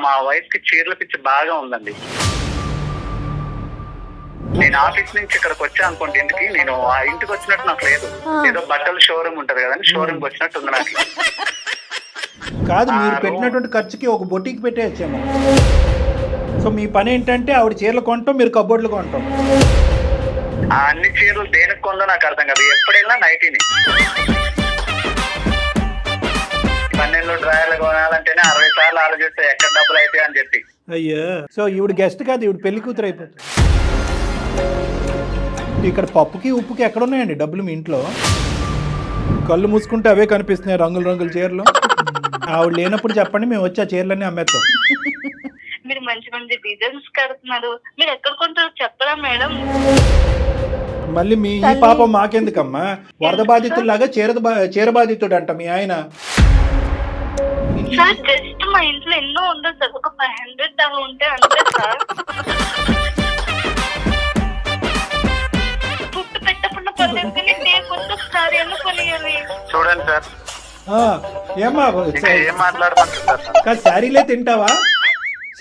మా వైఫ్ కి చీరల పిచ్చి బాగా ఉందండి. నేను ఆఫీస్ నుంచి ఇక్కడికి వచ్చా అనుకోండి ఇంటికి, నేను ఆ ఇంటికి వచ్చినట్టు నాకు లేదు. ఏదో బట్టల షోరూమ్ ఉంటది కదండి, షోరూమ్ కి వచ్చినట్టు ఉంది నాకు. కాదు, మీరు పెట్టినటువంటి ఖర్చుకి ఒక బొటీకి పెట్టేయచ్చేమో. సో మీ పని ఏంటంటే ఆవిడ చీరలు కొనటం, మీరు కబోర్డులు కొనటం. ఆ అన్ని చీరలు దేనికి కొందో నాకు అర్థం కాదు. ఎప్పుడైనా నైటీని 12 డ్రాయర్లు కొనాలంటేనే 60 సార్లు ఆలోచిస్తే ఎక్కడ డబ్బులు అయితే అని చెప్పి. అయ్యో, సో ఈవిడ గెస్ట్ కాదు, ఈవిడ పెళ్లి కూతురు అయిపోతుంది. ఇక్కడ పప్పుకి ఉప్పుకి ఎక్కడున్నాయండి డబ్బులు మీ ఇంట్లో? కళ్ళు మూసుకుంటే అవే కనిపిస్తున్నాయి, రంగుల రంగుల చీరలు. ఆవిడ లేనప్పుడు చెప్పండి, మేము వచ్చి ఆ చీరలన్నీ అమ్మేస్తాం. మీరు మంచి మంచి డిజైన్స్ కడుతున్నారు, మీరు ఎక్కడ కొంటారో చెప్పరా మేడం? మళ్ళీ మీ ఈ పాపం మాకెందుకమ్మా? వరద బాధితుల్లాగా చీర బాధితుడు అంట మీ ఆయన. సార్ జస్ట్ మా ఇంట్లో ఎన్నో ఉండదు సార్, ఒక 500 దాకా ఉంటే అంతే సార్. పుట్టు పెట్టకుండా పర్లేదు కానీ సార్ ఎందుకు కొనియాలి? చూడండి సార్, ఏమా ఏం మాట్లాడమంటారు సార్? కాదు,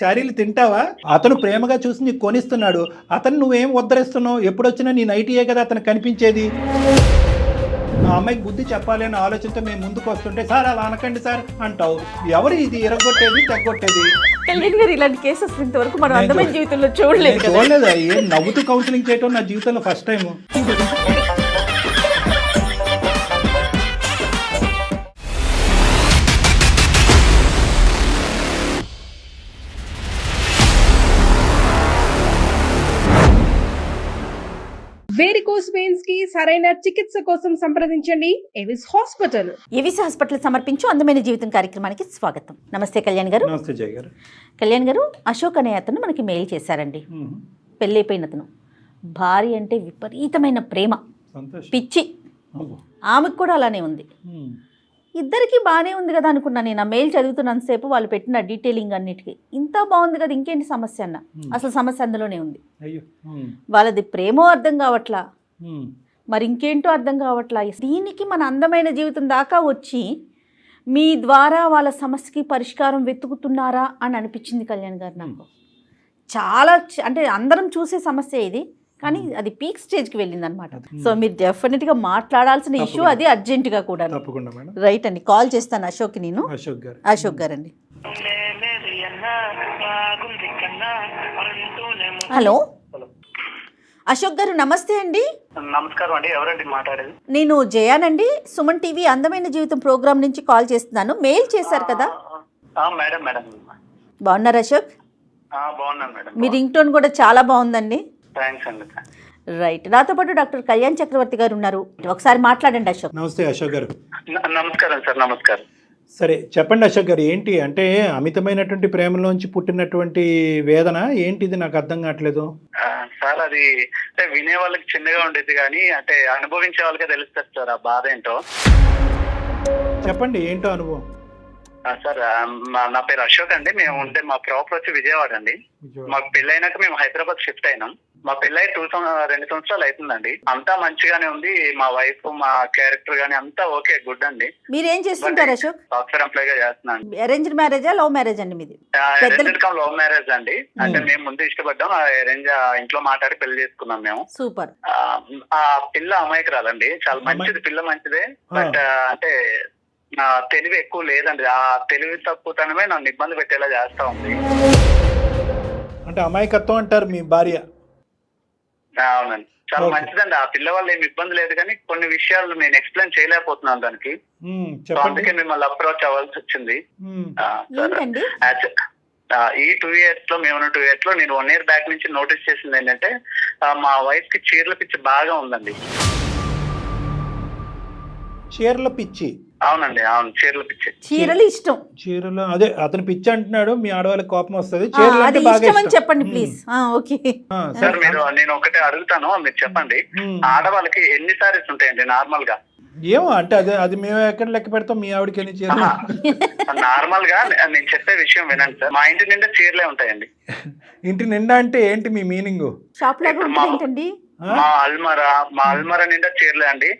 శారీలు తింటావా? అతను ప్రేమగా చూసి నీకు కొనిస్తున్నాడు, అతను నువ్వేం ఉద్ధరిస్తున్నావు? ఎప్పుడొచ్చినా నీ నైటీయే కదా అతను కనిపించేది. ఆ అమ్మాయికి బుద్ధి చెప్పాలి అనే ఆలోచనతో మేము ముందుకు వస్తుంటే, సార్ అలా అనకండి సార్ అంటావు. ఎవరు ఇది ఇరగొట్టేది, తెగొట్టేది? కళ్యాణ్ గారు, ఇలాంటి కేసెస్ ఇంతవరకు మనం అందమైన జీవితంలో చూడలేదు. చూడలేదా? ఏం నవ్వుతూ కౌన్సిలింగ్ చేయటం నా జీవితంలో ఫస్ట్ టైం. వేరికోస్ వెయిన్స్ కి సరైన చికిత్స కోసం సంప్రదించండి ఎవిస్ హాస్పిటల్. ఎవిస్ హాస్పిటల్ సమర్పించు అందమైన జీవితం కార్యక్రమానికి స్వాగతం. నమస్తే కళ్యాణ్ గారు. నమస్తే జయ గారు. కళ్యాణ్ గారు, అశోక్ అనే అతను మనకి మెయిల్ చేశారండి. పెళ్ళైపోయిన అతను, భార్య అంటే విపరీతమైన ప్రేమ, పిచ్చి. ఆమెకు కూడా అలానే ఉంది. ఇద్దరికి బాగానే ఉంది కదా అనుకున్నా నేను. ఆ మెయిల్ చదువుతున్నంతసేపు వాళ్ళు పెట్టిన డీటెయిలింగ్ అన్నిటికీ ఇంత బాగుంది కదా, ఇంకేంటి సమస్య అన్న. అసలు సమస్య అందులోనే ఉంది. వాళ్ళది ప్రేమో అర్థం కావట్లా, మరి ఇంకేంటో అర్థం కావట్లా. దీనికి మన అందమైన జీవితం దాకా వచ్చి మీ ద్వారా వాళ్ళ సమస్యకి పరిష్కారం వెతుకుతున్నారా అని అనిపించింది కళ్యాణ్ గారు నాకు. చాలా అంటే అందరం చూసే సమస్య ఇది, కానీ అది పీక్ స్టేజ్కి వెళ్ళింది అనమాట. సో మీరు డెఫినెట్గా మాట్లాడాల్సిన ఇష్యూ అది, అర్జెంటుగా కూడా. రైట్ అండి, కాల్ చేస్తాను అశోక్కి నేను. అశోక్ గారు అండి. హలో అశోక్ గారు, నమస్తే అండి. నమస్కారం అండి, ఎవరండి మాట్లాడేది? నేను జయానండి, సుమన్ టీవీ అందమైన జీవితం ప్రోగ్రామ్ నుంచి కాల్ చేస్తున్నాను. మెయిల్ చేశారు కదా. మేడం మేడం బాగున్నారు అశోక్? బాగున్నాను మేడం. మీ రింగ్ టోన్ కూడా చాలా బాగుందండి. థ్యాంక్స్ అండి. రైట్, నాతో పాటు డాక్టర్ కళ్యాణ్ చక్రవర్తి గారు ఉన్నారు. ఒకసారి మాట్లాడండి అశోక్. నమస్తే అశోక్ గారు. నమస్కారం సార్. నమస్కారం. సరే చెప్పండి అశోక్ గారు, ఏంటి అంటే అమితమైనటువంటి ప్రేమలోంచి పుట్టినటువంటి వేదన ఏంటిది? నాకు అర్థం కావట్లేదు సార్. అది అంటే వినే వాళ్ళకి చిన్నగా ఉండేది కానీ అంటే అనుభవించే వాళ్ళకే తెలుస్తుంది సార్ ఆ బాధ ఏంటో. చెప్పండి, ఏంటో అనుభవం. సార్ నా పేరు అశోక్ అండి. మేము ఉంటే మా ప్రాపర్ వచ్చి విజయవాడ అండి. మాకు పెళ్ళైనాక మేము హైదరాబాద్ షిఫ్ట్ అయినాం. మా పెళ్ళై 2 సంవత్సరాలు అవుతుందండి. అంతా మంచిగానే ఉంది. మా వైఫ్, మా క్యారెక్టర్ గానీ అంతా ఓకే, గుడ్ అండి. మీరేం చేస్తుంటారు అశోక్? సాఫ్ట్వేర్ ఎంప్లాయ్ గా చేస్తున్నాను. అరేంజ్డ్ మ్యారేజా, లవ్ మ్యారేజ్ అండి మీది? లవ్ మ్యారేజ్ అండి. అంటే మేము ముందు ఇష్టపడ్డాం, అరేంజ్ ఇంట్లో మాట్లాడి పెళ్లి చేసుకున్నాం మేము. సూపర్. ఆ పిల్ల అమాయకురాలండి, చాలా మంచిది, పిల్ల మంచిదే. బట్ అంటే నా తెలివి ఎక్కువ లేదండి. ఆ తెలివి తక్కువతనమే నన్ను ఇబ్బంది పెట్టేలా చేస్తా ఉంది. అంటే అమాయకత్వం అంటారు మీ భార్య? అవునండి, చాలా మంచిదండి. ఆ పిల్ల వల్ల ఏమి ఇబ్బంది లేదు, కానీ కొన్ని విషయాలు నేను ఎక్స్ప్లెయిన్ చేయలేకపోతున్నాను దానికి. అందుకే మిమ్మల్ని అప్రోచ్ అవ్వాల్సి వచ్చింది. ఈ 2 years లో, మేము 2 years లో నేను 1 year బ్యాక్ నుంచి నోటీస్ చేసింది ఏంటంటే మా వైఫ్ కి చీరల పిచ్చి బాగా ఉందండి. చీరల పిచ్చి? అవునండి, అవును, చీరల పిచ్చి. చీరలు ఇష్టం. చీరలు, అదే అతను పిచ్చి అంటున్నాడు. మీ ఆడవాళ్ళకి కోపం వస్తుంది. చెప్పండి ప్లీజ్. ఓకే సార్, నేను ఒకటే అడుగుతాను, మీరు చెప్పండి. ఆడవాళ్ళకి ఎన్ని సారీస్ ఉంటాయండి నార్మల్ గా? ఏమో అంటే అది మేము ఎక్కడ లెక్క పెడతాం, మీ ఆవిడకి ఎన్ని చీరలు? నార్మల్ గా నేను చెప్పే విషయం వినండి సార్. మా ఇంటి నిండా చీరలే ఉంటాయండి. ఇంటి నిండా అంటే ఏంటి మీ మీనింగ్? షాప్ లాగా ఏంటండి? మా అల్మరా నిండా చీరలే అండి.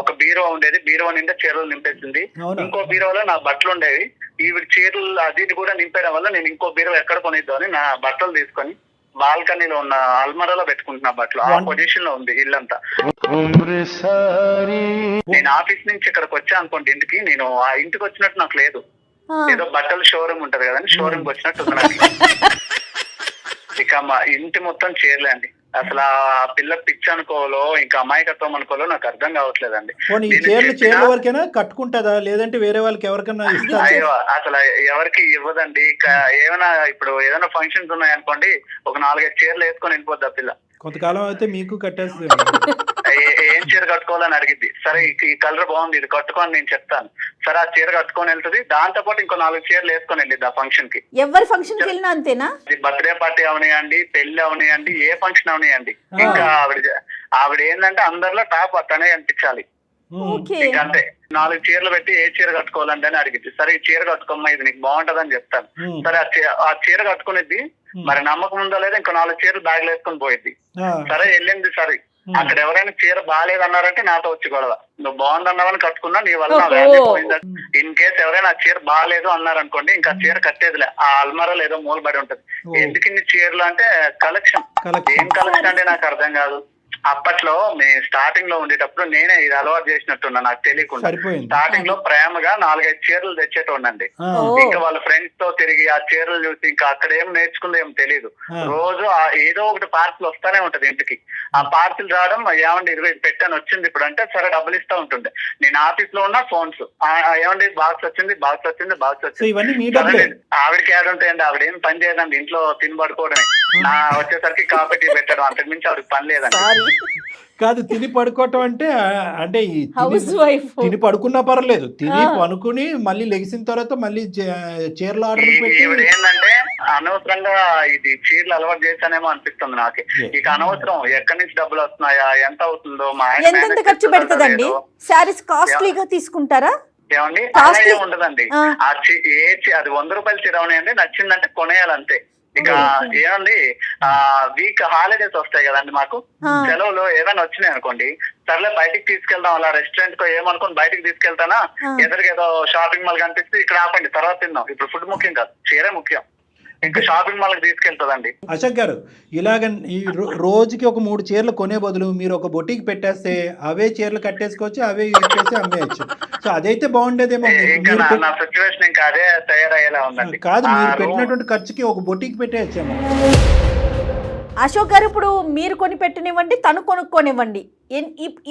ఒక బీరో ఉండేది, బీరో నిండా చీరలు నింపేసింది. ఇంకో బీరోలో నా బట్టలు ఉండేవి, ఈవిడ చీరలు అది ఇది కూడా నింపేయడం వల్ల నేను ఇంకో బీరువా ఎక్కడ కొనిద్దామని నా బట్టలు తీసుకొని బాల్కనీలో ఉన్న అల్మరాలో పెట్టుకుంటున్నా బట్టలు. ఆ పొజిషన్ లో ఉంది ఇల్లంతా. నేను ఆఫీస్ నుంచి ఇక్కడికి వచ్చా అనుకోండి ఇంటికి, నేను ఆ ఇంటికి వచ్చినట్టు నాకు లేదు. ఏదో బట్టల షోరూమ్ ఉంటది కదండి, షోరూమ్ కి వచ్చినట్టు ఉంది నాకు. ఇక మా ఇంటి మొత్తం చీరలే అండి. అసలు ఆ పిల్ల పిచ్చి అనుకోవాలో ఇంకా అమాయకత్వం అనుకోవాలో నాకు అర్థం కావట్లేదండి. చీరల వరకైనా కట్టుకుంటుందా, లేదంటే వేరే వాళ్ళకి ఎవరికైనా ఇస్తా? అయ్యో అసలు ఎవరికి ఇవ్వదండి. ఏమైనా ఇప్పుడు ఏదైనా ఫంక్షన్స్ ఉన్నాయనుకోండి, ఒక 4-5 చీరలు వేసుకొని వెళ్ళిపోద్ది ఆ పిల్ల. కొంతకాలం అయితే మీకు కట్టేస్తుంది. ఏం చీర కట్టుకోవాలని అడిగిద్ది. సరే ఈ కలర్ బాగుంది, ఇది కట్టుకోని నేను చెప్తాను. సరే ఆ చీర కట్టుకొని వెళ్తుంది. దాంతో పాటు ఇంకో 4 చీరలు వేసుకొని వెళ్ళిద్ది ఆ ఫంక్షన్ కి. ఎవరి ఫంక్షన్ కి వెళ్ళినా అంతేనా? బర్త్డే పార్టీ అవనియండి, పెళ్లి అవనియండి, ఏ ఫంక్షన్ అవనియండి, ఇంకా ఆవిడ ఏంటంటే అందరిలో టాప్ అతనే అనిపించాలి. ఇంకా అంతే. 4 చీరలు పెట్టి ఏ చీర కట్టుకోవాలంటే అని అడిగిద్ది. సరే ఈ చీర కట్టుకోమ్మా, ఇది నీకు బాగుంటది అని చెప్తాను. సరే ఆ చీర కట్టుకునిద్ది. మరి నమ్మకం ఉందో లేదా ఇంకో 4 చీరలు బ్యాగ్ వేసుకొని పోయిద్ది. సరే వెళ్ళింది. సరే అక్కడ ఎవరైనా చీర బాగాలేదన్నారంటే నాతో వచ్చి గొడవ. నువ్వు బాగుందన్నావని కట్టుకున్నా, నీ వల్ల నా వాల్యూ పోయిందా. ఇన్ కేసు ఎవరైనా ఆ చీర బాగాలేదు అన్నారనుకోండి, ఇంకా చీర కట్టేదిలే. ఆ అల్మారాలో ఏదో మూలబడి ఉంటది. ఎందుకు ఇన్ని చీరలు అంటే కలెక్షన్. ఏం కలెక్షన్ అంటే నాకు అర్థం కాదు. అప్పట్లో మేము స్టార్టింగ్ లో ఉండేటప్పుడు నేనే ఇది అలవాటు చేసినట్టున్నా నాకు తెలియకుండా. స్టార్టింగ్ లో ప్రేమగా 4-5 చీరలు తెచ్చేటోండి. ఇంకా వాళ్ళ ఫ్రెండ్స్ తో తిరిగి ఆ చీరలు చూసి ఇంకా అక్కడ ఏం నేర్చుకుందో ఏం తెలియదు. రోజు ఏదో ఒకటి పార్సిల్ వస్తానే ఉంటది ఇంటికి. ఆ పార్సిల్ రావడం, ఏమండి 20 పెట్టాను వచ్చింది ఇప్పుడు అంటే సరే డబ్బులు ఇస్తా ఉంటుండే. నేను ఆఫీస్ లో ఉన్న ఫోన్స్, ఏమండి బాక్స్ వచ్చింది, బాక్స్ వచ్చింది, బాక్స్ వచ్చింది. ఆవిడకి యాడ్ ఉంటాయండి. ఆవిడ ఏం పని చేయదండి, ఇంట్లో తిని పడుకోవడమే. నా వచ్చేసరికి కాఫీ టీ పెట్టడం, అంతకు మించి ఆవిడకి పని లేదండి. కాదు, తిని పడుకోవటం అంటే అంటే తిని పడుకున్నా పర్లేదు, తిని పనుకుని మళ్ళీ లెగిసిన తర్వాత మళ్ళీ చీరలు ఆర్డర్ పెట్టి. ఏంటంటే అనవసరంగా ఇది చీరలు అలవాటు చేశానేమో అనిపిస్తుంది నాకు. ఇక అనవసరం ఎక్కడి నుంచి డబ్బులు వస్తున్నాయా, ఎంత అవుతుందో, మా ఎంత ఖర్చు పెడుతుందండి? శారీస్ కాస్ట్లీగా తీసుకుంటారా? ఏమండి అలా ఏమి ఉండదండి. అది 100 రూపాయల చీర ఉన్నాయండి, నచ్చిందంటే కొనేయాలంతే. ఇక ఏమండి వీక్ హాలిడేస్ వస్తాయి కదండి మాకు, సెలవులు ఏదైనా వచ్చినాయి అనుకోండి, సర్లే బయటికి తీసుకెళ్దాం, అలా రెస్టారెంట్ కో ఏమనుకోని బయటికి తీసుకెళ్తానా, ఎదురుగా షాపింగ్ మాల్ కనిపిస్తే ఇక్కడ ఆపండి తర్వాత తిందాం, ఇప్పుడు ఫుడ్ ముఖ్యం కాదు, చీరే ముఖ్యం. ఇంకా షాపింగ్ మాల్ తీసుకెళ్తుందండి. అశోక్ గారు, ఇలాగ ఈ రోజుకి ఒక 3 చీరలు కొనే బదులు మీరు ఒక బొటికి పెట్టేస్తే అవే చీరలు కట్టేసుకోవచ్చు, అవే ఇచ్చేసి అమ్మేయచ్చు. సో అదైతే బాగుండేదేమో. నా సిచ్యువేషన్ ఇంకా అదే తయారయ్యేలా ఉందండి. కాదు, మీరు పెట్టినటువంటి ఖర్చుకి ఒక బొటికి పెట్టేయచ్చేమో. అశోక్ గారు, ఇప్పుడు మీరు కొని పెట్టనివ్వండి, తను కొనుక్కోనివ్వండి,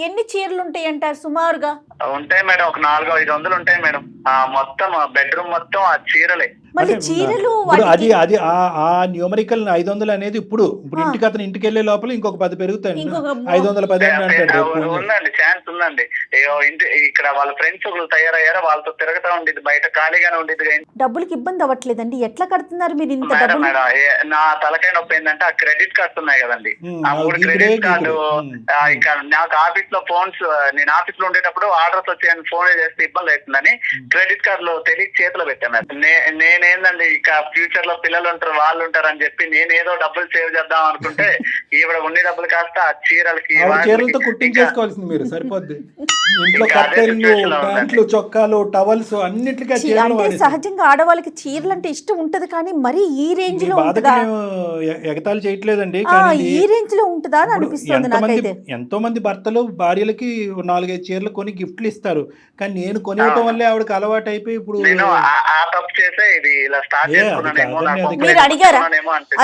ఎన్ని చీరలు ఉంటాయి అంటారు సుమారుగా? ఉంటాయి మేడం, ఒక 400-500 ఉంటాయి మేడం. మొత్తం బెడ్రూమ్ మొత్తం ఆ చీరలే. మళ్ళీ చీరలు అది ఆ న్యూమరికల్ 500 అనేది ఇప్పుడు ఇంటికి అతను ఇంటికి వెళ్ళే లోపల ఇంకొక 10 పెరుగుతాయి. 510 ఉందండి, ఛాన్స్ ఉందండి. ఇక్కడ వాళ్ళ ఫ్రెండ్స్ ఒకరు తయారయ్యారో వాళ్ళతో తిరుగుతా ఉండేది, బయట ఖాళీగానే ఉండేది. డబ్బులకి ఇబ్బంది అవ్వట్లేదండి? ఎట్లా కడుతున్నారు మీరు ఇంత? మేడం నా తలకాయ నొప్పి ఏంటంటే ఆ క్రెడిట్ కార్డ్స్ ఉన్నాయి కదండి, ఆ 3 క్రెడిట్ కార్డు. ఇంకా నాకు ఆఫీస్ లో ఫోన్స్, నేను ఆఫీస్ లో ఉండేటప్పుడు ఆర్డర్స్ వచ్చాయని ఫోన్ చేస్తే ఇబ్బంది అవుతుందని క్రెడిట్ కార్డు లో తెలియ చేతిలో పెట్టాను. నేనేందండి ఇక ఫ్యూచర్ లో పిల్లలు ఉంటారు, వాళ్ళు ఉంటారు అని చెప్పి నేను ఏదో డబ్బులు సేవ్ చేద్దాం అనుకుంటే ఈవిడ ఉండే డబ్బులు కాస్త ఆ చీరలతో కుట్టించేసుకోవాల్సింది మీరు, సరిపోద్ది. ఇంట్లో ప్యాంట్లు, చొక్కాలు, టవల్స్ అన్నిటికీ. సహజంగా ఆడవాళ్ళకి చీరలు అంటే ఇష్టం ఉంటది, కానీ మరి ఈ రేంజ్ లో ఎగతాళి చేయట్లేదండి, ఈ రేంజ్ లో ఉంటుందా అని అనిపిస్తుంది నాకైతే. ఎంతో మంది భర్తలు భార్యలకి 4-5 చీరలు కొని గిఫ్ట్లు ఇస్తారు, కానీ నేను కొనివ్వటం వల్లే ఆవిడకి అలవాటు అయిపోయి ఇప్పుడు మీరు అడిగారా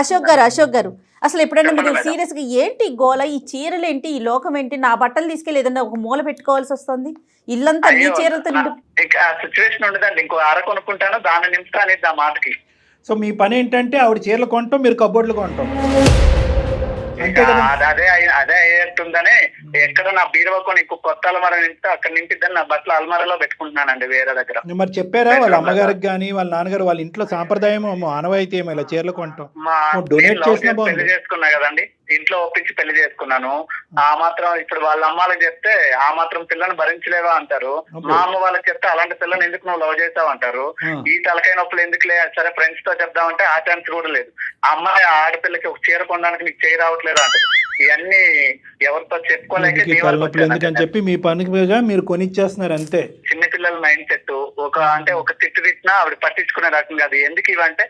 అశోక్ గారు అసలు ఎప్పుడైనా మీరు సీరియస్ గా ఏంటి గోల, ఈ చీరలు ఏంటి, ఈ లోకం ఏంటి, నా బట్టలు తీసుకెళ్ళి ఏదన్నా ఒక మూల పెట్టుకోవాల్సి వస్తుంది, ఇల్లంతా నీ చీరలతో సిచ్యువేషన్ ఉండదండి. ఇంకో అర కొనుక్కుంటాను, దాన్ని నింపుతాను ఆ మాటకి. సో మీ పని ఏంటంటే ఆవిడ చీరలు కొంటాం, మీరు కబోర్డులు కొంటాం. అదే అయ్యేట్టుందని ఎక్కడ నా బీరువా కొని ఇంకో కొత్త అల్మారా నింపితే అక్కడ నింపిద్దని నా బట్టలు అల్మారాలో పెట్టుకుంటున్నానండి వేరే దగ్గర. మరి చెప్పారా వాళ్ళ అమ్మగారికి కానీ వాళ్ళ నాన్నగారు వాళ్ళ ఇంట్లో సాంప్రదాయం ఆనవాయితీ ఏమో ఇలా చీరలు కొంటాం? డొనేట్ చేసిన పెళ్లి చేసుకున్నా కదండి, ఇంట్లో ఒప్పించి పెళ్లి చేసుకున్నాను. ఆ మాత్రం ఇప్పుడు వాళ్ళ అమ్మాలకు చెప్తే ఆ మాత్రం పిల్లని భరించలేవా అంటారు, మా అమ్మ వాళ్ళకి చెప్తే అలాంటి పిల్లని ఎందుకు నువ్వు లవ్ చేసావు అంటారు. ఈ తలకాయ నొప్పులు ఎందుకులే, సరే ఫ్రెండ్స్ తో చెప్దామంటే ఆ ఛాన్స్ కూడా లేదు. అమ్మాయి ఆడపిల్లకి ఒక చీర కొనడానికి నీకు చేయి రావట్లేదు అంటారు. ఇవన్నీ ఎవరితో చెప్పుకోలేక ఎందుకని చెప్పి మీ పనిగా మీరు కొనిచ్చేస్తున్నారు అంతే. చిన్నపిల్ల ఆడపిల్లల మైండ్ సెట్ ఒక తిట్టు తిట్టినా ఆవిడ పట్టించుకునే రకం కాదు. ఎందుకు ఇవంటే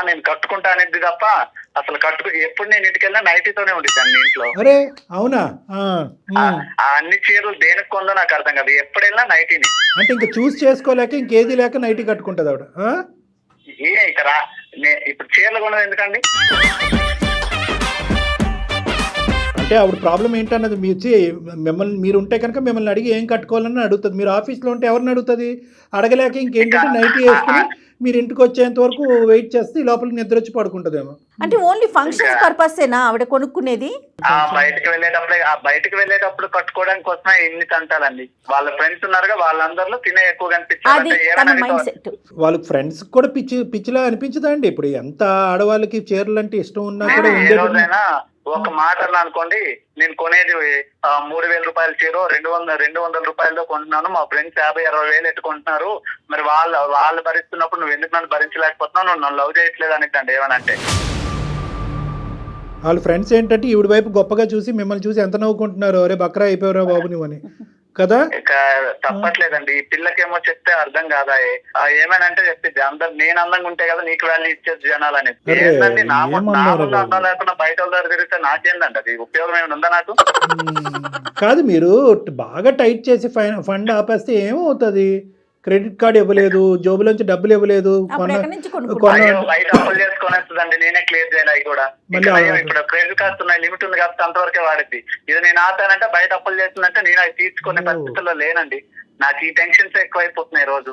నేను కట్టుకుంటా అనేది తప్ప అసలు ఎప్పుడు నేను ఇంటికి వెళ్ళినా నైటీతోనే ఉండిద్దాన్ని ఇంట్లో. అరే అవునా? ఆ అన్ని చీరలు దేనికి కొందో నాకు అర్థం కాదు, ఎప్పుడు వెళ్ళినా నైటీని. అంటే ఇంకా చూస్ చేసుకోలేక ఇంకేది లేక నైటీ కట్టుకుంటది ఆవిడ. ఇక్కడ ఇప్పుడు చీరలు కొన్నది ఎందుకండి? అంటే ఆవిడ ప్రాబ్లం ఏంటన్నది మీరు ఉంటే కనుక మిమ్మల్ని అడిగి ఏం కట్టుకోవాలని అడుగుతుంది. మీరు ఆఫీస్లో ఉంటే ఎవరిని అడుగుతుంది? అడగలేక ఇంకేంటంటే నైటీ వేసుకుని మీరు ఇంటికి వచ్చేంత వరకు వెయిట్ చేస్తే ఈ లోపలికి నిద్ర వచ్చి పడుకుంటుందేమో. అంటే ఓన్లీ ఫంక్షన్స్ పర్పసేనా ఆవిడ కొనుక్కునేది? బయటకు వెళ్ళేటప్పుడు కట్టుకోవడానికి కోసమే ఇన్ని తంటాలండి. వాళ్ళ ఫ్రెండ్స్ ఉన్నారుగా, వాళ్ళందరిలో తినే ఎక్కువ కనిపించారు. వాళ్ళకి ఫ్రెండ్స్ కూడా పిచ్చిలా అనిపించదా అండి? ఇప్పుడు ఎంత ఆడవాళ్ళకి చీరలు అంటే ఇష్టం ఉన్నా కూడా ఏ రోజైనా ఒక మాట అనుకోండి, నేను కొనేది 3,000 రూపాయల చీర 200 రూపాయలతో కొంటున్నాను, మా ఫ్రెండ్స్ 50-60 వేలు ఎట్టుకుంటున్నారు, మరి వాళ్ళు భరిస్తున్నప్పుడు నువ్వు ఎందుకు నన్ను భరించలేకపోతున్నావు, నువ్వు నన్ను లవ్ చేయట్లేదు అనిద్దండి ఏమనంటే. వాళ్ళ ఫ్రెండ్స్ ఏంటంటే ఈవిడ వైపు గొప్పగా చూసి మిమ్మల్ని చూసి ఎంత నవ్వుకుంటున్నారు, అరే బక్రా అయిపోయారా బాబు నువ్వని కదా. ఇక తప్పట్లేదండి, ఈ పిల్లకేమో చెప్తే అర్థం కాదా, ఏమేనంటే చెప్పిద్ది అందరు నేను అందంగా ఉంటే కదా నీకు వాల్యూ ఇచ్చేది జనాలు అనేది. ఏంటండి నా ముందు అందం లేకుండా బయట వాళ్ళ దగ్గర తిరిగితే నాకేందండి అది ఉపయోగం ఏమైనా ఉందా నాకు? కాదు, మీరు బాగా టైట్ చేసి ఫండ్ ఆపేస్తే ఏమవుతుంది? క్రెడిట్ కార్డు ఇవ్వలేదు, జోబులోంచి డబ్బులు ఇవ్వలేదు, బయట అప్పులు చేసుకునేస్తుందండి, నేనే క్లియర్ చేయాలి. అవి కూడా ఇప్పుడు క్రెడిట్ కార్డ్స్ ఉన్నాయి, లిమిట్ ఉంది కాబట్టి అంతవరకే వాడిద్ది. ఇది నేను ఆతానంటే బయట అప్పులు చేస్తుందంటే నేను అవి తీసుకునే పరిస్థితుల్లో లేనండి. నాకు ఈ టెన్షన్స్ ఎక్కువైపోతున్నాయి రోజు.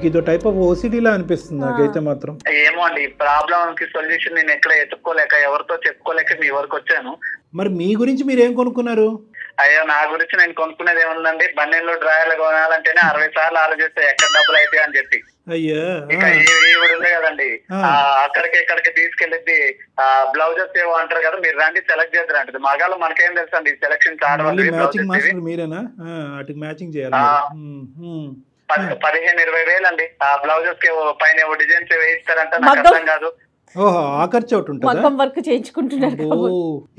ఇదో టైప్ ఆఫ్ ఓసిడీలా అనిపిస్తుంది నాకైతే మాత్రం. ఏమో అండి, ఈ ప్రాబ్లం కి సొల్యూషన్ నేను ఎక్కడ ఎత్తుక్కోలేక ఎవరితో చెప్పుకోలేక మీ వరకు వచ్చాను. మరి మీ గురించి మీరేం కొనుక్కున్నారు? అయ్యో నా గురించి నేను కొనుక్కునేది ఏముందండి, బన్నెల్లో డ్రాయర్లు కొనాలంటేనే 60 సార్లు ఆలోచిస్తే ఎక్కడ డబ్బులు అయితే అని చెప్పి. అయ్యా ఇక ఈవిడ ఉంది కదండి, అక్కడికి ఇక్కడికి తీసుకెళ్ళిద్ది. బ్లౌజెస్ ఏవో అంటారు కదా, మీరు రండి సెలెక్ట్ చేద్దరు అంటది. మగాళ్ళు మనకేం తెలుసు అండి సెలక్షన్ మీరేనా మ్యాచింగ్ చేయాలి. 15-20 వేలు అండి ఆ బ్లౌజెస్ కి పైన డిజైన్స్ వేయిస్తారంట, నాకు అర్థం కాదు. ఓహో, ఆ ఖర్చు ఒకటి ఉంటుంది. వర్క్ చేయించుకుంటున్నారు.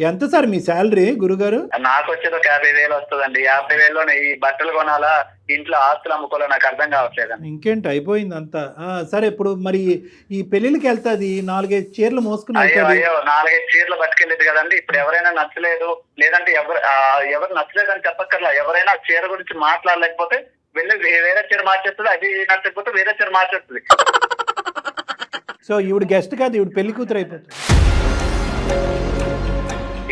ఎంత సార్ మీ శాలరీ గురుగారు? నాకు వచ్చేది ఒక 50,000 వస్తుందండి. 50,000లోనే ఈ బట్టలు కొనాలా, ఇంట్లో ఆస్తులు అమ్ముకోవాలా, నాకు అర్థం కావట్లేదు. ఇంకేంటి, అయిపోయింది అంతా. సరే, ఇప్పుడు మరి ఈ పెళ్లికి వెళ్తాది 4-5 చీరలు మోసుకుని. అయ్యో 4-5 చీరలు పట్టుకెళ్ళేది కదండి. ఇప్పుడు ఎవరైనా నచ్చలేదు, లేదంటే ఎవరు నచ్చలేదు అని చెప్పక్కర్లా, ఎవరైనా చీర గురించి మాట్లాడలేకపోతే వెళ్ళి వేరే చీర మార్చేస్తుంది, అది నచ్చకపోతే వేరే చీర మార్చేస్తుంది. సో ఈవిడ గెస్ట్ కాదు, ఈవిడ పెళ్లి కూతురు అయిపోతుంది.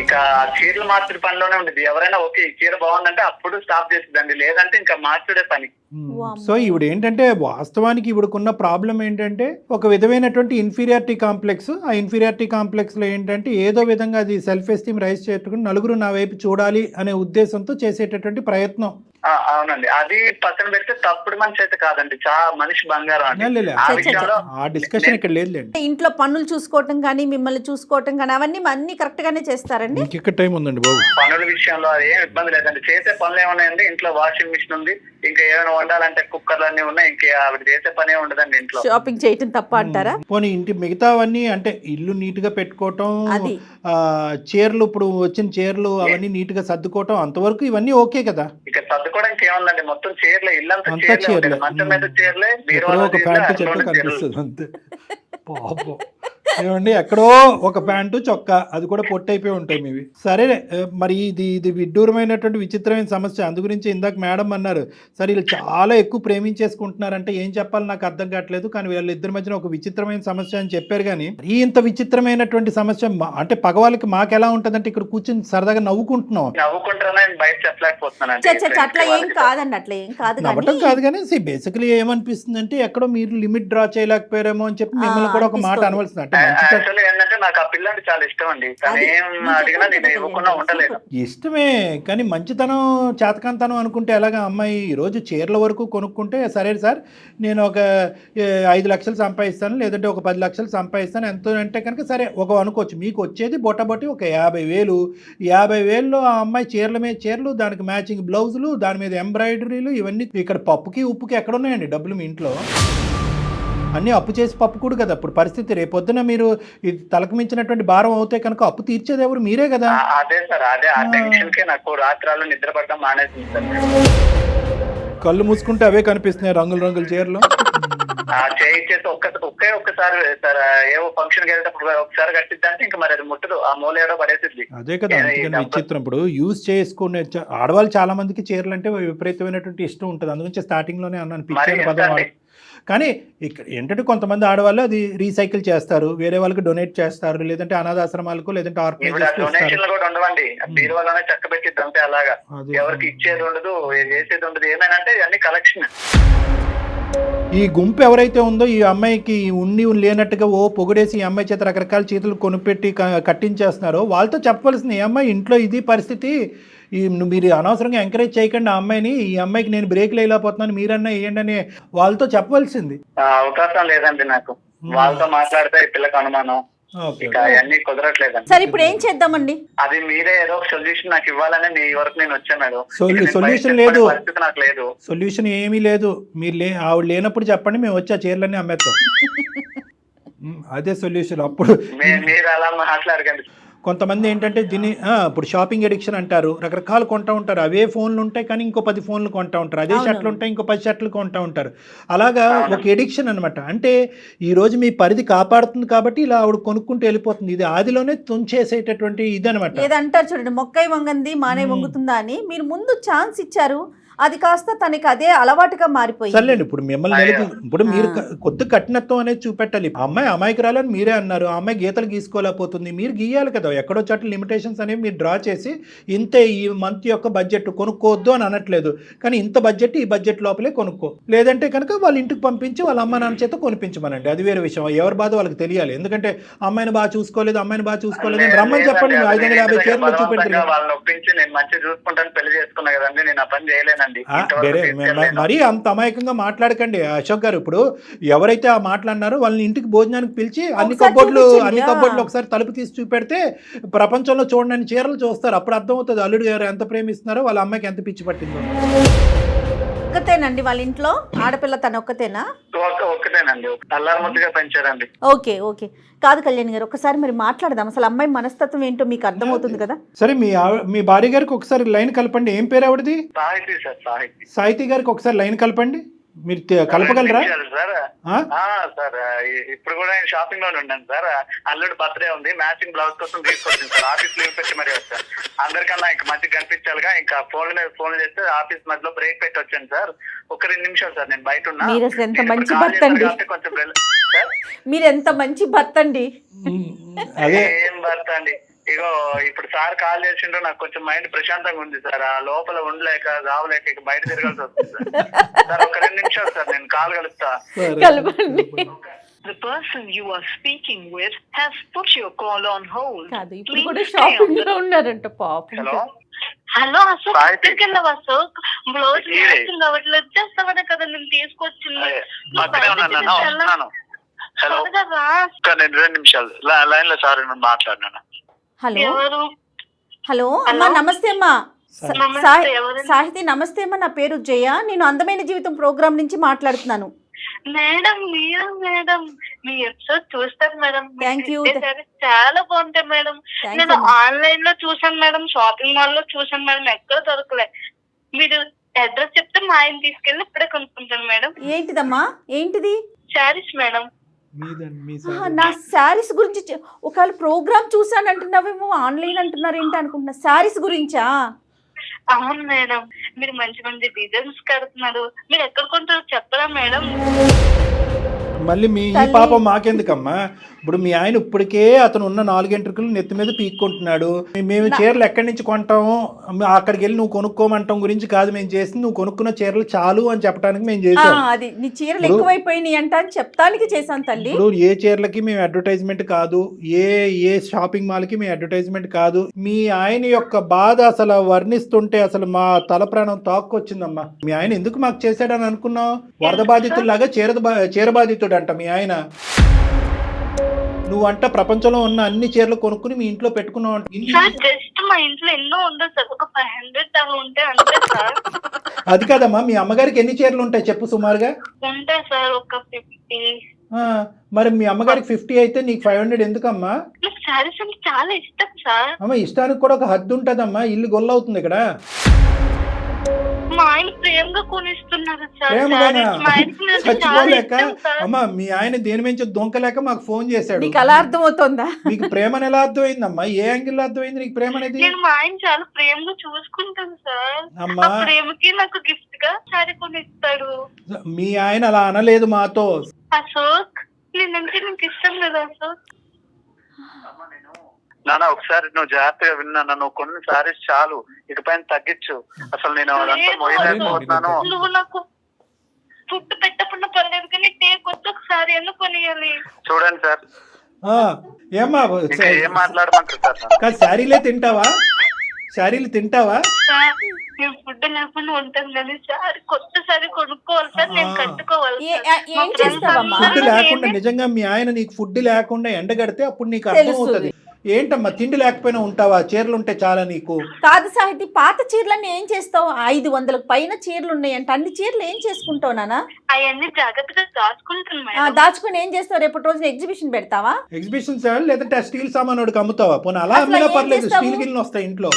ఇక చీరలు మార్చుడు పనిలోనే ఉండేది. ఎవరైనా ఓకే ఈ చీర బాగుందంటే అప్పుడు స్టాప్ చేసిద్దండి, లేదంటే ఇంకా మార్చుడే పని. సో ఈవిడ ఏంటంటే వాస్తవానికి ఈవిడకున్న ప్రాబ్లం ఏంటంటే ఒక విధమైనటువంటి ఇన్ఫీరియారిటీ కాంప్లెక్స్. ఆ ఇన్ఫీరియారిటీ కాంప్లెక్స్ లో ఏంటంటే ఏదో విధంగా అది సెల్ఫ్ ఎస్టీమ్ రైజ్ చేసుకుని నలుగురు నా వైపు చూడాలి అనే ఉద్దేశంతో చేసేటటువంటి ప్రయత్నం. అవునండి, అది పక్కన పెడితే తప్పుడు మనిషి అయితే కాదండి, చాలా మనిషి బంగారం అండి. ఆ డిస్కషన్ ఇక్కడ లేదులేండి. ఇంట్లో పనులు చూసుకోవటం కానీ మిమ్మల్ని చూసుకోవటం కానీ అవన్నీ కరెక్ట్ గానే చేస్తారండి. ఇక్కడ టైం ఉందండి బాబు. పనుల విషయంలో అది ఏం ఇబ్బంది లేదండి. చేసే పనులు ఏమున్నాయండి, ఇంట్లో వాషింగ్ మిషన్ ఉంది, ఇంకా ఏమైనా వండాలంటే కుక్కర్లు అన్ని ఉన్నాయి, ఇంకా ఆవిడ చేసే పనే ఉండదండి ఇంట్లో. షాపింగ్ చేయటం తప్ప అంటారా? పోనీ ఇంటి మిగతావన్నీ అంటే ఇల్లు నీట్ గా పెట్టుకోవటం, చీరలు ఇప్పుడు వచ్చిన చీరలు అవన్నీ నీట్ గా సర్దుకోవటం, అంతవరకు ఇవన్నీ ఓకే కదా. ఇక సర్దుకోవడానికి ఏముందండి, మొత్తం చీరలే, ఇల్లంతా చీరలే, మంచం మీద చీరలే, ఒక ప్యాంటు చెట్టు కనిపిస్తుంది అంతే. పాపం ఏమండి, ఎక్కడో ఒక ప్యాంటు చొక్కా, అది కూడా పొట్టయిపోయి ఉంటాయి మీవి. సరే, మరి ఇది విడ్డూరమైనటువంటి విచిత్రమైన సమస్య. అందు గురించి ఇందాక మేడం అన్నారు, సరే వీళ్ళు చాలా ఎక్కువ ప్రేమించేసుకుంటున్నారంటే ఏం చెప్పాలి నాకు అర్థం కావట్లేదు, కానీ వీళ్ళిద్దరి మధ్యన ఒక విచిత్రమైన సమస్య అని చెప్పారు. కానీ ఇంత విచిత్రమైనటువంటి సమస్య అంటే పగవాళ్ళకి మాకు ఎలా ఉంటుందంటే ఇక్కడ కూర్చొని సరదాగా నవ్వుకుంటున్నాం. అట్లా ఏం కాదండి, అట్లా ఏం కాదు, నవ్వటం కాదు. కానీ బేసికలీ ఏమనిపిస్తుంది అంటే ఎక్కడో మీరు లిమిట్ డ్రా చేయలేకపోయారేమో అని చెప్పి మిమ్మల్ని కూడా ఒక మాట అనవలసింది. అంటే ఏంటంటే నాకు ఆ పిల్లంటే చాలా ఇష్టం అండి, అడిగినా నేను ఇవ్వకుండా ఉండలేదు. ఇష్టమే, కానీ మంచితనం చేతకంతనం అనుకుంటే ఎలాగా? అమ్మాయి ఈరోజు చీరల వరకు కొనుక్కుంటే సరే సార్ నేను ఒక 5 లక్షలు సంపాదిస్తాను, లేదంటే ఒక 10 లక్షలు సంపాదిస్తాను, ఎంతో అంటే కనుక సరే ఒక అనుకోవచ్చు. మీకు వచ్చేది బొట్టబొట్టి ఒక 50,000. 50,000లో ఆ అమ్మాయి చీరల మీద చీరలు, దానికి మ్యాచింగ్ బ్లౌజులు, దాని మీద ఎంబ్రాయిడరీలు, ఇవన్నీ. ఇక్కడ పప్పుకి ఉప్పుకి ఎక్కడ ఉన్నాయండి డబ్బులు మీ ఇంట్లో? అన్నీ అప్పు చేసి పప్పు కూడా కదా ఇప్పుడు పరిస్థితి. రేపొద్దున మీరు ఇది తలకు మించినటువంటి భారం అవుతే కనుక అప్పు తీర్చేది ఎవరు? మీరే కదా. అదే సార్, అదే ఆ టెన్షన్ కే నాకు రాత్రాలు నిద్ర పడడం మానేసింది సార్. కళ్ళు మూసుకుంటే అవే కనిపిస్తున్నాయి రంగుల రంగుల చీరలు. చేయించేసి ఒక్కసారి సార్ ఏవో ఫంక్షన్ కి వెళ్ళేటప్పుడు ఒకసారి కట్టిద్దంటే ఇంకా మరి అది ముట్టదు, ఆ మూలేడో పడేసిద్ది. అదే కదా, అందుకని విచిత్రం. ఇప్పుడు యూజ్ చేసుకునే ఆడవాళ్ళు చాలా మందికి చీరలు అంటే విపరీతమైనటువంటి ఇష్టం ఉంటుంది. అందుగురించి స్టార్టింగ్ లోనే అన్నాను పిచ్చి పదం వాడు. కానీ ఇక్కడ ఏంటంటే కొంతమంది ఆడవాళ్ళు అది రీసైకిల్ చేస్తారు, వేరే వాళ్ళకి డొనేట్ చేస్తారు, లేదంటే అనాథాశ్రమాలకు లేదంటే డొనేషన్లు కూడా ఉండవండి, బీరువాలోనే చక్క పెట్టిద్ది అంతే. అలాగా ఎవరికి ఇచ్చేది ఉండదు, చేసేది ఉండదు. ఏమైనా అన్ని కలెక్షన్. ఈ గుంపు ఎవరైతే ఉందో ఈ అమ్మాయికి ఉండి లేనట్టుగా ఓ పొగిడేసి ఈ అమ్మాయి చేత రకరకాల చేతులు కొనిపెట్టి కట్టించేస్తున్నారో వాళ్ళతో చెప్పవలసింది, ఈ అమ్మాయి ఇంట్లో ఇది పరిస్థితి, మీరు అనవసరంగా ఎంకరేజ్ చేయకండి ఆ అమ్మాయిని, ఈ అమ్మాయికి నేను బ్రేక్ లేకపోతున్నాను మీరన్నా వేయండి అని వాళ్ళతో చెప్పవలసింది. అవకాశం లేదండి నాకు, వాళ్ళతో మాట్లాడితే ఈ పిల్లకి అనుమానం, అన్ని కుదరట్లేదండి. సరే ఇప్పుడు ఏం చేద్దామండి? అది మీరే ఏదో ఒక సొల్యూషన్ నాకు ఇవ్వాలని మీ వరకు నేను వచ్చాను మేడం. సొల్యూషన్ లేదు, నాకు లేదు, సొల్యూషన్ ఏమీ లేదు. మీరు ఆవిడ లేనప్పుడు చెప్పండి, మేము వచ్చి ఆ చీరలన్నీ అమ్మేస్తాం. అదే సొల్యూషన్. అప్పుడు మీరు అలా మాట్లాడకండి. కొంతమంది ఏంటంటే దీన్ని ఇప్పుడు షాపింగ్ ఎడిక్షన్ అంటారు, రకరకాలు కొంటూ ఉంటారు. అవే ఫోన్లు ఉంటాయి కానీ ఇంకో 10 ఫోన్లు కొంటూ ఉంటారు, అదే షర్ట్లు ఉంటాయి ఇంకో 10 షర్ట్లు కొంటూ ఉంటారు. అలాగా ఒక ఎడిక్షన్ అనమాట. అంటే ఈరోజు మీ పరిధి కాపాడుతుంది కాబట్టి ఇలా ఆవిడ కొనుక్కుంటూ వెళ్ళిపోతుంది. ఇది ఆదిలోనే తుంచేసేటటువంటి ఇది అనమాట. ఏదంటారు చూడండి, మొక్కై వంగంది మానే వంగుతుందా అని. మీరు ముందు ఛాన్స్ ఇచ్చారు, అది కాస్త తనకి అదే అలవాటుగా మారిపోయింది. సర్లేండి, ఇప్పుడు మిమ్మల్ని ఇప్పుడు మీరు కొద్ది కఠినత్వం అనేది చూపెట్టాలి. అమ్మాయి అమాయకురాలని మీరే అన్నారు, ఆ అమ్మాయి గీతలు గీసుకోలేకపోతుంది, మీరు గీయాలి కదా. ఎక్కడో చోట లిమిటేషన్స్ అనేవి మీరు డ్రా చేసి ఇంతే ఈ మంత్ యొక్క బడ్జెట్ కొనుక్కోవద్దు అని అనట్లేదు, కానీ ఇంత బడ్జెట్ ఈ బడ్జెట్ లోపలే కొనుక్కో, లేదంటే కనుక వాళ్ళ ఇంటికి పంపించి వాళ్ళ అమ్మ నాన్న చేత కొనిపించమనండి. అది వేరే విషయం, ఎవరి బాధ వాళ్ళకి తెలియాలి. ఎందుకంటే అమ్మాయిని బాగా చూసుకోలేదు అని రమ్మని చెప్పండి. 550 చీరలు చూపెట్టారు, మరీ అంత అమాయకంగా మాట్లాడకండి అశోక్ గారు. ఇప్పుడు ఎవరైతే ఆ మాట్లాడినారో వాళ్ళని ఇంటికి భోజనానికి పిలిచి అన్ని కబోర్డ్లు ఒకసారి తలుపు తీసి చూపెడితే ప్రపంచంలో చూడని చీరలు చూస్తారు. అప్పుడు అర్థమవుతుంది అల్లుడు గారు ఎంత ప్రేమిస్తున్నారో, వాళ్ళ అమ్మాయికి ఎంత పిచ్చి పట్టిందో. ఒక్కతేనండి వాళ్ళ ఇంట్లో ఆడపిల్ల, తన ఒక్కతేనా? ఒక్కటేనండి, అల్లారముద్దుగా పెంచారండి. ఓకే ఓకే, కాదు కళ్యాణ్ గారు, ఒకసారి మరి మాట్లాడదాం. అసలు అమ్మాయి మనస్తత్వం ఏంటో మీకు అర్థమవుతుంది కదా. సరే, మీ భార్య గారికి ఒకసారి లైన్ కలపండి. ఏం పేరు ఆవిడది? సాహితి సార్. సాహితి గారికి ఒకసారి లైన్ కలపండి. మీరు కలపగలరా సార్? ఇప్పుడు కూడా నేను షాపింగ్ లోనే ఉన్నాను సార్. అల్లుడు బర్త్డే ఉంది, మ్యాచింగ్ బ్లౌజ్ కోసం తీసుకొచ్చింది సార్. ఆఫీస్ లీవ్ పెట్టి మరి వచ్చాను. అందరికన్నా ఇంకా మంచిగా కనిపించాలిగా, ఇంకా ఫోన్ చేస్తే ఆఫీస్ మధ్యలో బ్రేక్ పెట్టి వచ్చాను సార్. ఒక 2 నిమిషాలు సార్, నేను బయట ఉన్నా. మీరు అసలు ఎంత మంచి భర్త అండి, మీరు ఎంత మంచి భర్త అండి. ఏం భర్త అండి, ఇగో ఇప్పుడు సార్ కాల్ చేసిండ్రు, నాకు కొంచెం మైండ్ ప్రశాంతంగా ఉంది సార్. ఆ లోపల ఉండలేక రావలేక బయట తిరగాల్సి వస్తుంది సార్. ఒక 2 నిమిషాలు సార్, నేను కాల్ కలుపుతా. The person you are speaking with has put your call on hold. కాదు, ఇప్పుడు కూడా షాపింగ్ లో ఉన్నారంట పాపం. హలో అశోక్, ఎక్కడికి వెళ్ళావు అశోక్? బ్లౌజ్ మ్యాచింగ్ అవ్వట్లేదు, వచ్చేస్తావనే కదా నేను తీసుకొచ్చింది. హలో, 2 నిమిషాలు లైన్ లో సార్ మాట్లాడినా. హలో అమ్మా, నమస్తే అమ్మా. సాహితి నమస్తే అమ్మా, నా పేరు జయ, నేను అందమైన జీవితం ప్రోగ్రామ్ నుంచి మాట్లాడుతున్నాను. మేడం మీరు మేడం, మీ ఎపిసోడ్ చూస్తాను మేడం. థ్యాంక్ యూ, చాలా బాగుంటాయి మేడం. నేను ఆన్లైన్ లో చూసాను మేడం, షాపింగ్ మాల్ లో చూసాను మేడం, ఎక్కడ దొరకలే. మీరు అడ్రస్ చెప్తే మా ఆయన తీసుకెళ్ళి ఇప్పుడే కొనుక్కుంటాను మేడం. ఏంటిదమ్మా, ఏంటిది? శారీస్ మేడం. నా శారీస్ గురించి ఒకవేళ ప్రోగ్రామ్ చూసాను అంటున్నావేమో, ఆన్లైన్ అంటున్నారు ఏంటి అనుకుంటున్నా. శారీస్ గురించా? అవును మేడం, మీరు మంచి మంచి డిజైన్స్ కడుతున్నారు. మీరు ఎక్కడ కొంటారో చెప్పరా మేడం? మళ్ళీ మీ ఈ పాపం మాకెందుకమ్మా? ఇప్పుడు మీ ఆయన ఇప్పటికే అతను ఉన్న 4 ఎంట్రుకలు నెత్తి మీద పీక్కుంటున్నాడు. మేము చీరలు ఎక్కడి నుంచి కొంటాము, అక్కడికి వెళ్ళి నువ్వు కొనుక్కోమంటాం గురించి కాదు మేము చేసింది. నువ్వు కొనుక్కున్న చీరలు చాలు అని చెప్పడానికి మేము చేసాం. అది నీ చీరలు ఎక్కువైపోయినాయి అంట అని చెప్తానికి చేశాను తల్లి. ఇప్పుడు ఏ చీరలకి మేము అడ్వర్టైజ్మెంట్ కాదు, ఏ షాపింగ్ మాల్ కి మేము అడ్వర్టైజ్మెంట్ కాదు. మీ ఆయన యొక్క బాధ అసలు వర్ణిస్తుంటే అసలు మా తల ప్రాణం తాక్కొచ్చిందమ్మా. మీ ఆయన ఎందుకు మాకు చేశాడని అనుకున్నావు? వరద బాధితుల్లాగా చీర బాధితుడు అంట మీ ఆయన. నువ్వంట ప్రపంచంలో ఉన్న అన్ని చీరలు కొనుక్కుని మీ ఇంట్లో పెట్టుకున్నావు. జస్ట్ మా ఇంట్లో ఎన్నో ఉండదు సార్, ఒక 500 అవి ఉంటే అంతే సార్. అది కాదమ్మా, మీ అమ్మగారికి ఎన్ని చీరలు ఉంటాయి చెప్పు సుమారుగా? ఉంటాయి సార్ ఒక 50. మరి మీ అమ్మగారికి 50 అయితే నీకు 500 ఎందుకమ్మా? శారీస్ అంటే చాలా ఇష్టం సార్. అమ్మ, ఇష్టానికి కూడా ఒక హద్దు ఉంటదమ్మా, ఇల్లు గొల్లవుతుంది ఇక్కడ. మా ఆయన ప్రేమగా కొనిస్తున్నారు సార్. ప్రేమగానా? సారీస్ మా ఆయనకి నేను చాలా చచ్చిపోలేక ఇష్టం సార్. అమ్మా మీ ఆయన దేని నుంచి దొంకలేక మాకు ఫోన్ చేశాడు. నీకు అలా అర్థమవుతుందా? నీకు ప్రేమ ఎలా అర్థమైందమ్మా? ఏ యాంగిల్ అర్థమైంది నీకు ప్రేమ అనేది? నేను మా ఆయన చాలా ప్రేమగా చూసుకుంటాను సార్. అమ్మా ఆ ప్రేమకి నాకు గిఫ్ట్ గా సారీ కొనిస్తాడు. మీ ఆయన అలా అనలేదు మాతో. అశోక్ నేనంటే నీకు ఇష్టం లేదా అశోక్? నాన్న ఒకసారి నువ్వు జాగ్రత్తగా విన్నా, నువ్వు కొన్ని సారీస్ చాలు, ఇకపైన తగ్గించు. అసలు నేను అదంతా మోయలేకపోతున్నాను. నువ్వు నాకు ఫుడ్ పెట్టకుండా పర్లేదు కానీ టేకొచ్చి ఒకసారి ఎందుకు కొనియాలి? చూడండి సార్, ఆ, ఏమ్మా ఇంకా ఏం మాట్లాడమంటారు సార్? కాదు, శారీలే తింటావా? శారీలు తింటావా? సార్ నేను ఫుడ్ లేకుండా ఉంటాను కానీ సార్ కొత్త సారీ కొనుక్కోవాలి సార్. నేను కట్టుకోవాలి సార్. మా ఏం friends చేస్తావమ్మా? ఫుడ్ అందరూ లేకుండా నేనే- నిజంగా మీ ఆయన నీకు ఫుడ్ లేకుండా ఎండగడితే అప్పుడు నీకు అర్థమవుతుంది. ఏంటమ్మా తిండి లేకపోయినా ఉంటావా? చీరలు ఉంటే చాలా నీకు. కాదు సాహితి, పాత చీరలన్నీ ఏం చేస్తావు? 500 పైన చీరలు ఉన్నాయంట. అన్ని చీరలు ఏం చేసుకుంటావు నాన్న? అవన్నీ జాగ్రత్తగా దాచుకుంటాను మేడం. దాచుకుని ఏం చేస్తావు? రేపటి రోజున ఎగ్జిబిషన్ పెడతావా? ఎగ్జిబిషన్ సార్ లేదంటే ఆ స్టీల్ సామాన్ వాడికి అమ్ముతావా? పోనీ అలా అసలు అమ్మినా ఏం పర్లేదు, చేస్తావు? స్టీల్ గిన్నెలు వస్తాయి ఇంట్లో.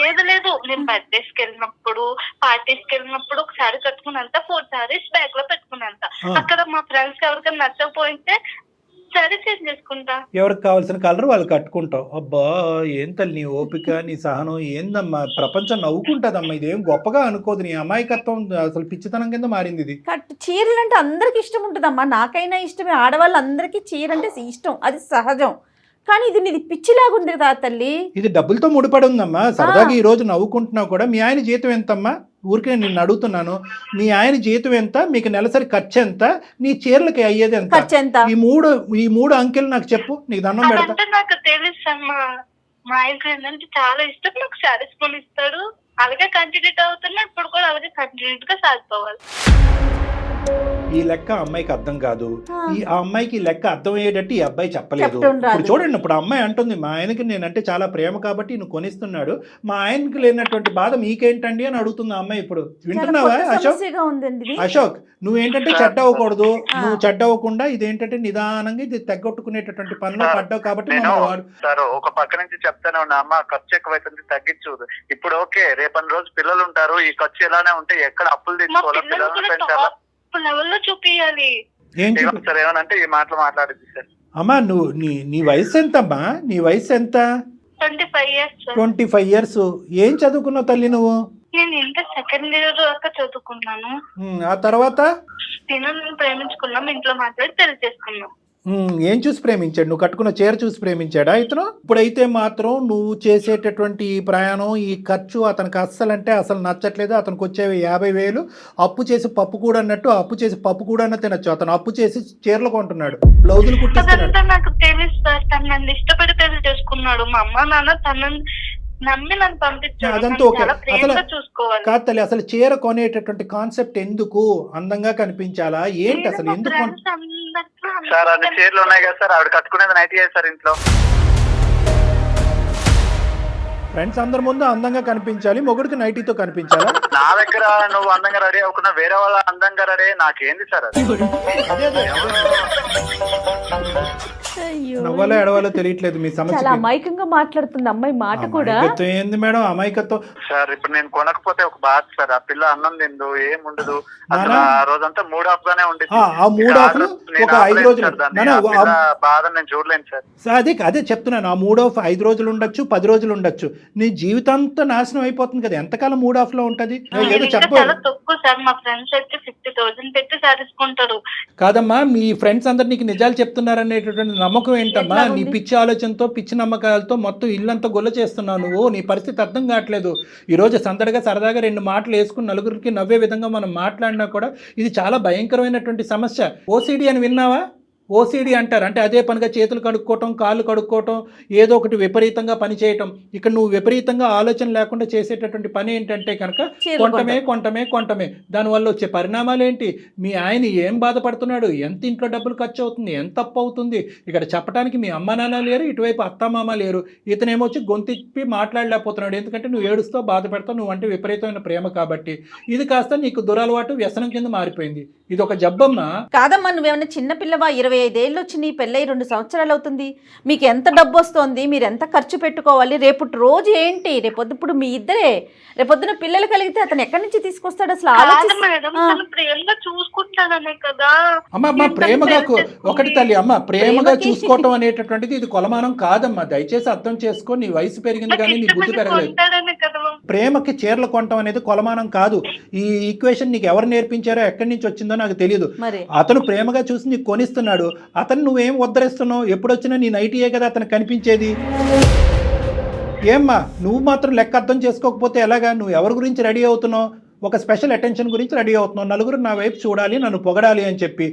లేదు నేను బర్త్డేస్ కి వెళ్ళినప్పుడు పార్టీస్ కి వెళ్ళినప్పుడు ఒకసారి కట్టుకున్నంత 4 సారీస్ బ్యాగ్ లో పెట్టుకున్నంత. అక్కడ మా ఫ్రెండ్స్ ఎవరికైనా నచ్చకపోయింటే సరే చేంజ్ చేసుకుంటా. ఎవరికి కావాల్సిన కలర్ వాళ్ళు కట్టుకుంటావు. అబ్బా ఏం తల్లి నీ ఓపిక, నీ సహనం ఏందమ్మా? ప్రపంచం నవ్వుకుంటుందమ్మా. ఇదేం గొప్పగా అనుకోదు. నీ అమాయకత్వం అసలు పిచ్చితనం కింద మారింది ఇది. చీరలు అంటే అందరికి ఇష్టం ఉంటుందమ్మా. నాకైనా ఇష్టమే, ఆడవాళ్ళందరికీ చీర అంటే ఇష్టం, అది సహజం. కానీ ఇది నీది పిచ్చిలాగుంది రా తల్లి. ఇది డబ్బులతో ముడిపడి ఉందమ్మా. సరదాగా ఈ రోజు నవ్వుకుంటున్నావు కూడా. మీ ఆయన జీతం ఎంతమ్మా? ఊరికే నిన్ను అడుగుతున్నాను. మీ ఆయన జీతం ఎంత? మీకు నెలసరి ఖర్చు ఎంత? నీ చీరలకి అయ్యేది ఎంత? ఖర్చు ఎంత? ఈ మూడు అంకెలు నాకు చెప్పు, నీకు దండం పెడతా. అదంటే నాకు తెలుసు అమ్మా. మా ఆయనకి ఏంటంటే చాలా ఇష్టం. నాకు సారీస్ కొనిస్తాడు. అలాగే కంటిన్యూ అవుతున్నా. ఇప్పుడు కూడా అలాగే కంటిన్యూ గా సాగిపోవాలి. ఈ లెక్క అమ్మాయికి అర్థం కాదు. ఆ అమ్మాయికి ఈ లెక్క అర్థం అయ్యేటట్టు ఈ అబ్బాయి చెప్పలేదు. చెప్తుండ్రు ఇప్పుడు అది. చూడండి, ఇప్పుడు అమ్మాయి అంటుంది మా ఆయనకి నేనంటే చాలా ప్రేమ కాబట్టి నువ్వు కొనిస్తున్నాడు, మా ఆయనకి లేనటువంటి బాధ మీకేంటండి అని అడుగుతుంది ఆ అమ్మాయి. ఇప్పుడు వింటున్నావా చాలా కొత్త అశోక్? సమస్యగా ఉందండి ఇది. అశోక్ నువ్వేంటంటే చెడ్డ అవ్వకూడదు. నువ్వు చెడ్డ అవ్వకుండా ఇదేంటంటే నిదానంగా ఇది తెగొట్టుకునేటటువంటి పనిలో పడ్డావు కాబట్టి నేను మమ్మల్ని వాడు. సార్ ఒక పక్క నుంచి చెప్తానే ఉన్నా, అమ్మ ఖర్చు ఎక్కువైతుంది తగ్గించు. ఇప్పుడు ఓకే, రేపటి రోజు పిల్లలు ఉంటారు, ఈ ఖర్చు ఇలానే ఉంటే ఎక్కడ అప్పులు మా తెచ్చుకోవాలా? పిల్లలు పిల్లల్ని కూడా పెంచాలా? టాప్ లెవెల్లో చూపియాలి. ఏం సార్ ఏమనంటే ఈ మాటలు మాట్లాడింది సార్. అమ్మా నువ్వు నీ వయసు ఎంతమ్మా? నీ వయసు ఎంత? 25 years సార్. 25 years. ఏం చదువుకున్నావు తల్లి నువ్వు? నేను ఇంటర్ సెకండ్ ఇయర్ దాకా చదువుకున్నాను. ఆ తర్వాత నేను ప్రేమించుకున్నాం, ఇంట్లో మాట్లాడి పెళ్లి చేసుకున్నాం. ఏం చూసి ప్రేమించాడు? నువ్వు కట్టుకున్న చీర చూసి ప్రేమించాడా ఇతను? ఇప్పుడైతే మాత్రం నువ్వు చేసేటటువంటి ఈ ప్రయాణం, ఈ ఖర్చు అతనికి అస్సలంటే అసలు నచ్చట్లేదు. అతనికి వచ్చేవి 50,000 అప్పు చేసి పప్పు కూడా అన్నట్టు, అప్పు చేసి పప్పు కూడా అన్న తినచ్చు. అతను అప్పు చేసి చీరలు కొంటున్నాడు, బ్లౌజులు కుట్టిస్తున్నాడు. అదంతా నాకు తెలుసు సార్. తను నన్ను ఇష్టపడి పెళ్లి చేసుకున్నాడు. మా అమ్మ నాన్న తనని నమ్మి నన్ను పంపించాడు. అదంతా నన్ను ఓకే. చాలా అసలు ప్రేమగా చూసుకోవాలి. కాదు తల్లి, అసలు చీర కొనేటటువంటి కాన్సెప్ట్ ఎందుకు? అందంగా కనిపించాలా ఏంటి? అసలు మా ఎందుకు friends అందరితో సార్ అన్ని చీరలు ఉన్నాయి కదా సార్, ఆవిడ కట్టుకునేది నైట్ సార్ ఇంట్లో. ఫ్రెండ్స్ అందరి ముందు అందంగా కనిపించాలి, మొగుడికి నైటీతో కనిపించాలా? నా దగ్గర నువ్వు అందంగా రెడీ అవ్వకుండా వేరే వాళ్ళ అందంగా రెడీ నాకేంది సార్ అది? అయ్యో, నవ్వాలో ఎడవాలో తెలియట్లేదు మీ చాలా సమస్య. అమాయకంగా మాట్లాడుతుంది అమ్మాయి మాట కూడా. అమాయకత్వం ఏంది మేడం? అమాయకత్వం సార్ ఇప్పుడు నేను కొనకపోతే ఒక బాధ సార్. ఆ పిల్ల అన్నం తిందు, ఏం ఉండదు. అసలు నానా? ఆ రోజంతా మూడ్ ఆఫ్ గానే ఉండేది. ఆ మూడ్ ఆఫ్ లో ఒక 5 రోజులు బాధ నేను చూడలేను సార్. అదే చెప్తున్నాను. ఆ మూడ్ ఆఫ్ 5 రోజులు ఉండొచ్చు, 10 రోజులు ఉండొచ్చు. నీ జీవితంతో నాశనం అయిపోతుంది కదా. ఎంతకాలం మూడ్ ఆఫ్ లో ఉంటది? ఏదో ఇంకా చెప్పు. చాలా తక్కువ సార్. మా ఫ్రెండ్స్ అయితే 50,000 పెట్టి సారీసుకుంటారు. కాదమ్మా, మీ ఫ్రెండ్స్ అందరు నీకు నిజాలు చెప్తున్నారనేటటువంటి నమ్మకం ఏంటమ్మా? నీ పిచ్చి ఆలోచనతో, పిచ్చి నమ్మకాలతో మొత్తం ఇల్లంతా గొల్ల చేస్తున్నావు నువ్వు. నీ పరిస్థితి అర్థం కావట్లేదు. ఈ రోజు సందడిగా సరదాగా 2 మాటలు వేసుకుని నలుగురికి నవ్వే విధంగా మనం మాట్లాడినా కూడా ఇది చాలా భయంకరమైనటువంటి సమస్య. ఓసిడి అని విన్నావా? ఓసిడి అంటారు. అంటే అదే పనిగా చేతులు కడుక్కోవటం, కాళ్ళు కడుక్కోవటం, ఏదో ఒకటి విపరీతంగా పని చేయటం. ఇక్కడ నువ్వు విపరీతంగా ఆలోచన లేకుండా చేసేటటువంటి పని ఏంటంటే కనుక కొంటమే. దానివల్ల వచ్చే పరిణామాలు ఏంటి? మీ ఆయన ఏం బాధపడుతున్నాడు? ఎంత ఇంట్లో డబ్బులు ఖర్చు అవుతుంది? ఎంత అప్పు అవుతుంది? ఇక్కడ చెప్పడానికి మీ అమ్మ నాన్న లేరు, ఇటువైపు అత్తమామ లేరు. ఇతనేమో వచ్చి గొంతిప్పి మాట్లాడలేకపోతున్నాడు. ఎందుకంటే నువ్వు ఏడుస్తావు, బాధపడతావు. నువ్వు అంటే విపరీతమైన ప్రేమ కాబట్టి. ఇది కాస్త నీకు దురలవాటు, వ్యసనం కింద మారిపోయింది. ఇది ఒక జబ్బమ్మా. కాదమ్మా, నువ్వేమన్నా చిన్నపిల్లవా? 25 ఏళ్ళు వచ్చి నీ పెళ్ళై 2 సంవత్సరాలు అవుతుంది. మీకు ఎంత డబ్బు వస్తుంది, మీరు ఎంత ఖర్చు పెట్టుకోవాలి, రేపు రోజు ఏంటి, రేపొద్దు మీ ఇద్దరే రేపొద్దున పిల్లలు కలిగితే అతను ఎక్కడి నుంచి తీసుకొస్తాడు అసలు కాదు ఆలోచిస్తా- మేడం, తను ప్రేమగా చూసుకుంటాననే కదా. అమ్మ ప్రేమగా ఒకటి తల్లి అమ్మ, ప్రేమగా ప్రేమకి- చూసుకోవటం అనేటటువంటిది ఇది కొలమానం కాదమ్మా. దయచేసి అర్థం చేసుకో. నీ వయసు పెరిగింది కానీ నీ బుద్ధి పెరగలేదు. కొంటాడనే కదా. ప్రేమకి చీరలు కొనటం అనేది కొలమానం కాదు. ఈ ఈక్వేషన్ నీకు ఎవరు నేర్పించారో, ఎక్కడి నుంచి వచ్చిందో నాకు తెలియదు. మరి అతను ప్రేమగా చూసి నీకు కొనిస్తున్నాడు. అతను నువ్వేం ఉద్ధరిస్తున్నావు? ఎప్పుడొచ్చినా నీ నైటీయే కదా అతను కనిపించేది. ఏమ్మా నువ్వు మాత్రం లెక్క అర్థం చేసుకోకపోతే ఎలాగా? నువ్వు ఎవరి గురించి రెడీ అవుతున్నావు? ఒక స్పెషల్ అటెన్షన్ గురించి రెడీ అవుతున్నావు. నలుగురు నా వైపు చూడాలి, నన్ను పొగడాలి అని చెప్పి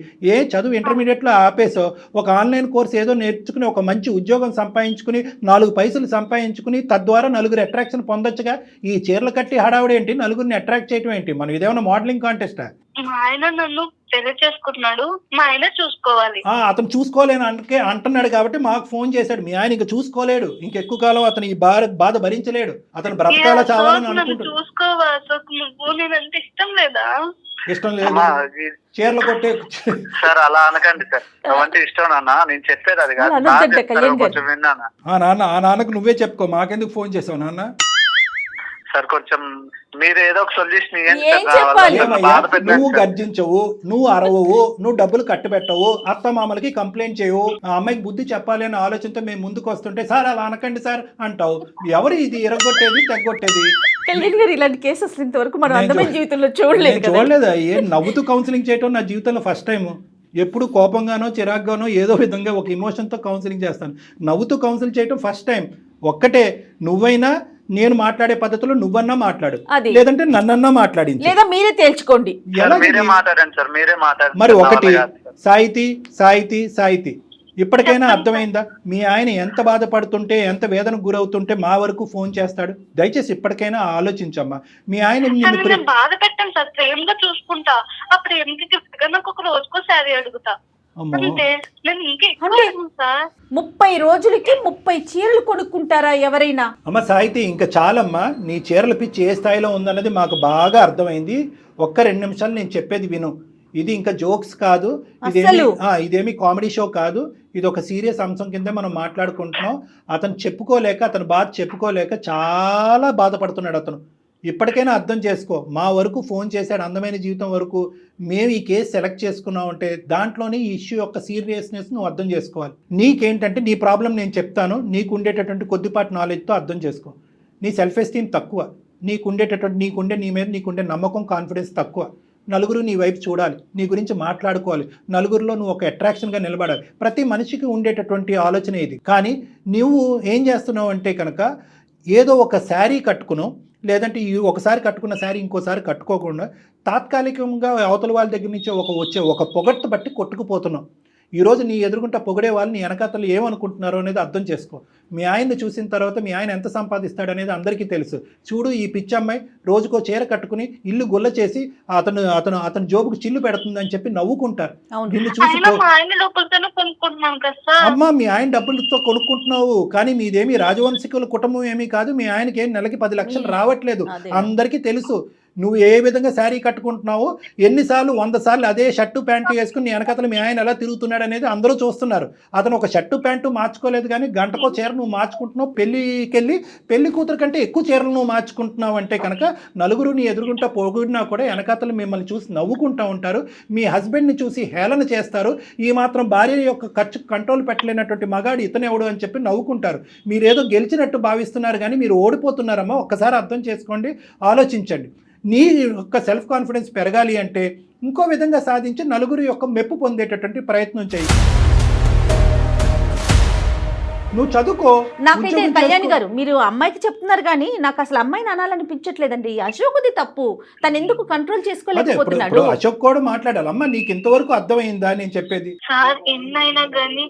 చదువు ఇంటర్మీడియట్లో ఆపేసో ఒక ఆన్లైన్ కోర్స్ ఏదో నేర్చుకుని ఒక మంచి ఉద్యోగం సంపాదించుకుని 4 పైసలు సంపాదించుకుని తద్వారా నలుగురు అట్రాక్షన్ పొందొచ్చుగా. ఈ చీరలు కట్టి హడావుడు ఏంటి? నలుగురిని అట్రాక్ట్ చేయడం ఏంటి? మనం ఇదేమన్నా మోడలింగ్ కాంటెస్టా? మా ఆయన నన్ను పెళ్లి చేసుకుంటున్నాడు, మా ఆయన చూసుకోవాలి. అతను చూసుకోలేను అంటున్నాడు కాబట్టి మాకు ఫోన్ చేశాడు. మీ ఆయన ఇంకా చూసుకోలేడు. ఇంకెక్కువ కాలం అతను ఈ బాధ భరించలేడు. అతను బ్రతకాల చావాలని నన్ను అనుకుంటాడు. చూసుకోవా అశోక్? నువ్వు నేనంటే ఇష్టం లేదా? ఇష్టం లేదు. అమ్మా, చీరలు కొట్టే సార్ అలా అనకండి సార్. అవంటే ఇష్టం నాన్న, నేను చెప్పేది అది కాదు. అలా అనొద్దంట నా చెప్తారు, కళ్యాణ్ గారు. కొంచెం విన్నానా ఆ నాన్నకు నువ్వే చెప్పుకో. మాకెందుకు ఫోన్ చేసావు నాన్న? సార్? కొంచెం మీరు ఏదో ఒక సొల్యూషన్ ఇవ్వండి ఏం సార్. చెప్పాలి? వాళ్ళ ఏమయ్యా, బాధ పెట్టండి నువ్వు సార్. గర్జించవు, నువ్వు అరవవు, నువ్వు డబ్బులు కట్టబెట్టవు, అత్తమామలకి కంప్లైంట్ చేయవు. ఆ అమ్మాయికి బుద్ధి చెప్పాలి అనే ఆలోచనతో మేము ముందుకు వస్తుంటే సార్ అలా అనకండి సార్ అంటావు. ఎవరు ఇది ఇరగొట్టేది తెగొట్టేది? కళ్యాణ్ గారు ఇలాంటి కేసెస్ ఇంతవరకు మనం నేను అందమైన చూ- జీవితంలో చూడలేదు నేను కదా. చూడలేదా? నవ్వుతూ కౌన్సిలింగ్ చేయటం నా జీవితంలో ఫస్ట్ టైం. ఎప్పుడు కోపంగానో చిరాగ్గానో ఏదో విధంగా ఒక ఇమోషన్తో కౌన్సిలింగ్ చేస్తాను. నవ్వుతూ కౌన్సిలింగ్ చేయటం ఫస్ట్ టైం. ఒక్కటే, నువ్వైనా నేను మాట్లాడే పద్ధతిలో నువ్వన్నా మాట్లాడు, అది. లేదంటే నన్నన్నా మాట్లాడించు. లేదా మీరే తేల్చుకోండి. సార్, ఎలాగ మీరే ఇది? మాట్లాడండి సార్, మీరే మాట్లాడండి. మరి నా ఒకటి, వల్ల కాదు సార్. సాహితీ సాహితీ సాహితీ ఇప్పటికైనా అర్థమైందా? మీ ఆయన ఎంత బాధపడుతుంటే, ఎంత వేదనకు గురవుతుంటే మా వరకు ఫోన్ చేస్తాడు? దయచేసి ఇప్పటికైనా ఆలోచించమ్మా. మీ ఆయన నిన్ను కానీ నేను బాధ పెట్టాను సార్, ప్రేమగా చూసుకుంటా. ఆ ప్రేమకి గిఫ్ట్ గా నాకు ఒక రోజుకో శారీ అడుగుతా. అమ్మో, అంటే నేను ఇంకా ఎక్కువ అంటే- అడగను సార్. 30 రోజులకి 30 చీరలు కొనుక్కుంటారా ఎవరైనా? అమ్మ సాహితీ ఇంకా చాలమ్మా. నీ చీరల పిచ్చి ఏ స్థాయిలో ఉందన్నది మాకు బాగా అర్థమైంది. ఒక్క 2 నిమిషాలు నేను చెప్పేది విను. ఇది ఇంకా జోక్స్ కాదు, అస్సలు. ఇదేమి కామెడీ షో కాదు. ఇది ఒక సీరియస్ అంశం కింద మనం మాట్లాడుకుంటున్నాం. అతను చెప్పుకోలేక, అతను బాధ చెప్పుకోలేక చాలా బాధపడుతున్నాడు అతను. ఇప్పటికైనా అర్థం చేసుకో. మా వరకు ఫోన్ చేశాడు, అందమైన జీవితం వరకు. మేము ఈ కేసు సెలెక్ట్ చేసుకున్నాం అంటే దాంట్లోనే ఈ ఇష్యూ యొక్క సీరియస్నెస్ నువ్వు అర్థం చేసుకోవాలి. నీకేంటంటే నీ ప్రాబ్లం నేను చెప్తాను, నీకు ఉండేటటువంటి కొద్దిపాటి నాలెడ్జ్తో అర్థం చేసుకో. నీ సెల్ఫ్ ఎస్టీమ్ తక్కువ, నీ మీద నీకుండే నమ్మకం, కాన్ఫిడెన్స్ తక్కువ. నలుగురు నీ వైపు చూడాలి, నీ గురించి మాట్లాడుకోవాలి, నలుగురిలో నువ్వు ఒక అట్రాక్షన్గా నిలబడాలి. ప్రతి మనిషికి ఉండేటటువంటి ఆలోచన ఇది. కానీ నువ్వు ఏం చేస్తున్నావు అంటే కనుక ఏదో ఒక శారీ కట్టుకును, లేదంటే ఒకసారి కట్టుకున్న శారీ ఇంకోసారి కట్టుకోకుండా తాత్కాలికంగా అవతల వాళ్ళ దగ్గర నుంచి వచ్చే ఒక పొగట్టు బట్టి కొట్టుకుపోతున్నావు. ఈరోజు నీ ఎదురుకుంటా పొగడే వాళ్ళు నీ వెనకాతలు ఏమనుకుంటున్నారో అనేది అర్థం చేసుకో. మీ ఆయన్ని చూసిన తర్వాత మీ ఆయన ఎంత సంపాదిస్తాడు అనేది అందరికీ తెలుసు. చూడు, ఈ పిచ్చి అమ్మాయి రోజుకో చీర కట్టుకుని ఇల్లు గుల్ల చేసి అతను జోబుకు చిల్లు పెడుతుందని చెప్పి నవ్వుకుంటారు. నిన్ను చూసి అయినా మా ఆయన లోపలతోనే కొనుక్కుంటున్నాను కదా సార్. అమ్మ, మీ ఆయన డబ్బులతో కొనుక్కుంటున్నావు, కానీ మీదేమి రాజవంశికుల కుటుంబం ఏమీ కాదు. మీ ఆయనకి ఏం నెలకి 10 లక్షలు రావట్లేదు. అదే. అందరికీ తెలుసు నువ్వు ఏ విధంగా శారీ కట్టుకుంటున్నావు. ఎన్నిసార్లు 100 సార్లు అదే షర్టు ప్యాంటు వేసుకుని నీ వెనకతలు మీ ఆయన ఎలా తిరుగుతున్నాడు అనేది అందరూ చూస్తున్నారు. అతను ఒక షర్టు ప్యాంటు మార్చుకోలేదు, కానీ గంటకో చీర నువ్వు మార్చుకుంటున్నావు. పెళ్లి కూతురు కంటే ఎక్కువ చీరలు నువ్వు మార్చుకుంటున్నావు అంటే కనుక నలుగురు నీ ఎదురుగుంటా పొగిడినా కూడా వెనకతలు మిమ్మల్ని చూసి నవ్వుకుంటూ ఉంటారు. మీ హస్బెండ్ని చూసి హేళన చేస్తారు. ఈ మాత్రం భార్య యొక్క ఖర్చు కంట్రోల్ పెట్టలేనటువంటి మగాడు ఇతనెవడు అని చెప్పి నవ్వుకుంటారు. మీరేదో గెలిచినట్టు భావిస్తున్నారు, కానీ మీరు ఓడిపోతున్నారమ్మా. ఒక్కసారి అర్థం చేసుకోండి, ఆలోచించండి. నీ యొక్క సెల్ఫ్ కాన్ఫిడెన్స్ పెరగాలి అంటే ఇంకో విధంగా సాధించి నలుగురు యొక్క మెప్పు పొందేటటువంటి ప్రయత్నం చేయి. నువ్వు చదువుకో. నాకైతే ఉద్యోగం కళ్యాణ్ చేసుకో. గారు మీరు అమ్మాయికి చెప్తున్నారు కానీ నాకు అసలు అమ్మాయిని అనాలనిపించట్లేదండి. అశోకుది తప్పు, తను ఎందుకు కంట్రోల్ అదే ఇప్పుడు చేసుకోలేకపోతున్నాడు? అశోక్ కూడా మాట్లాడాలి. అమ్మ, నీకు ఇంతవరకు అర్థమైందా నేను చెప్పేది? సార్ ఎన్నైనా కానీ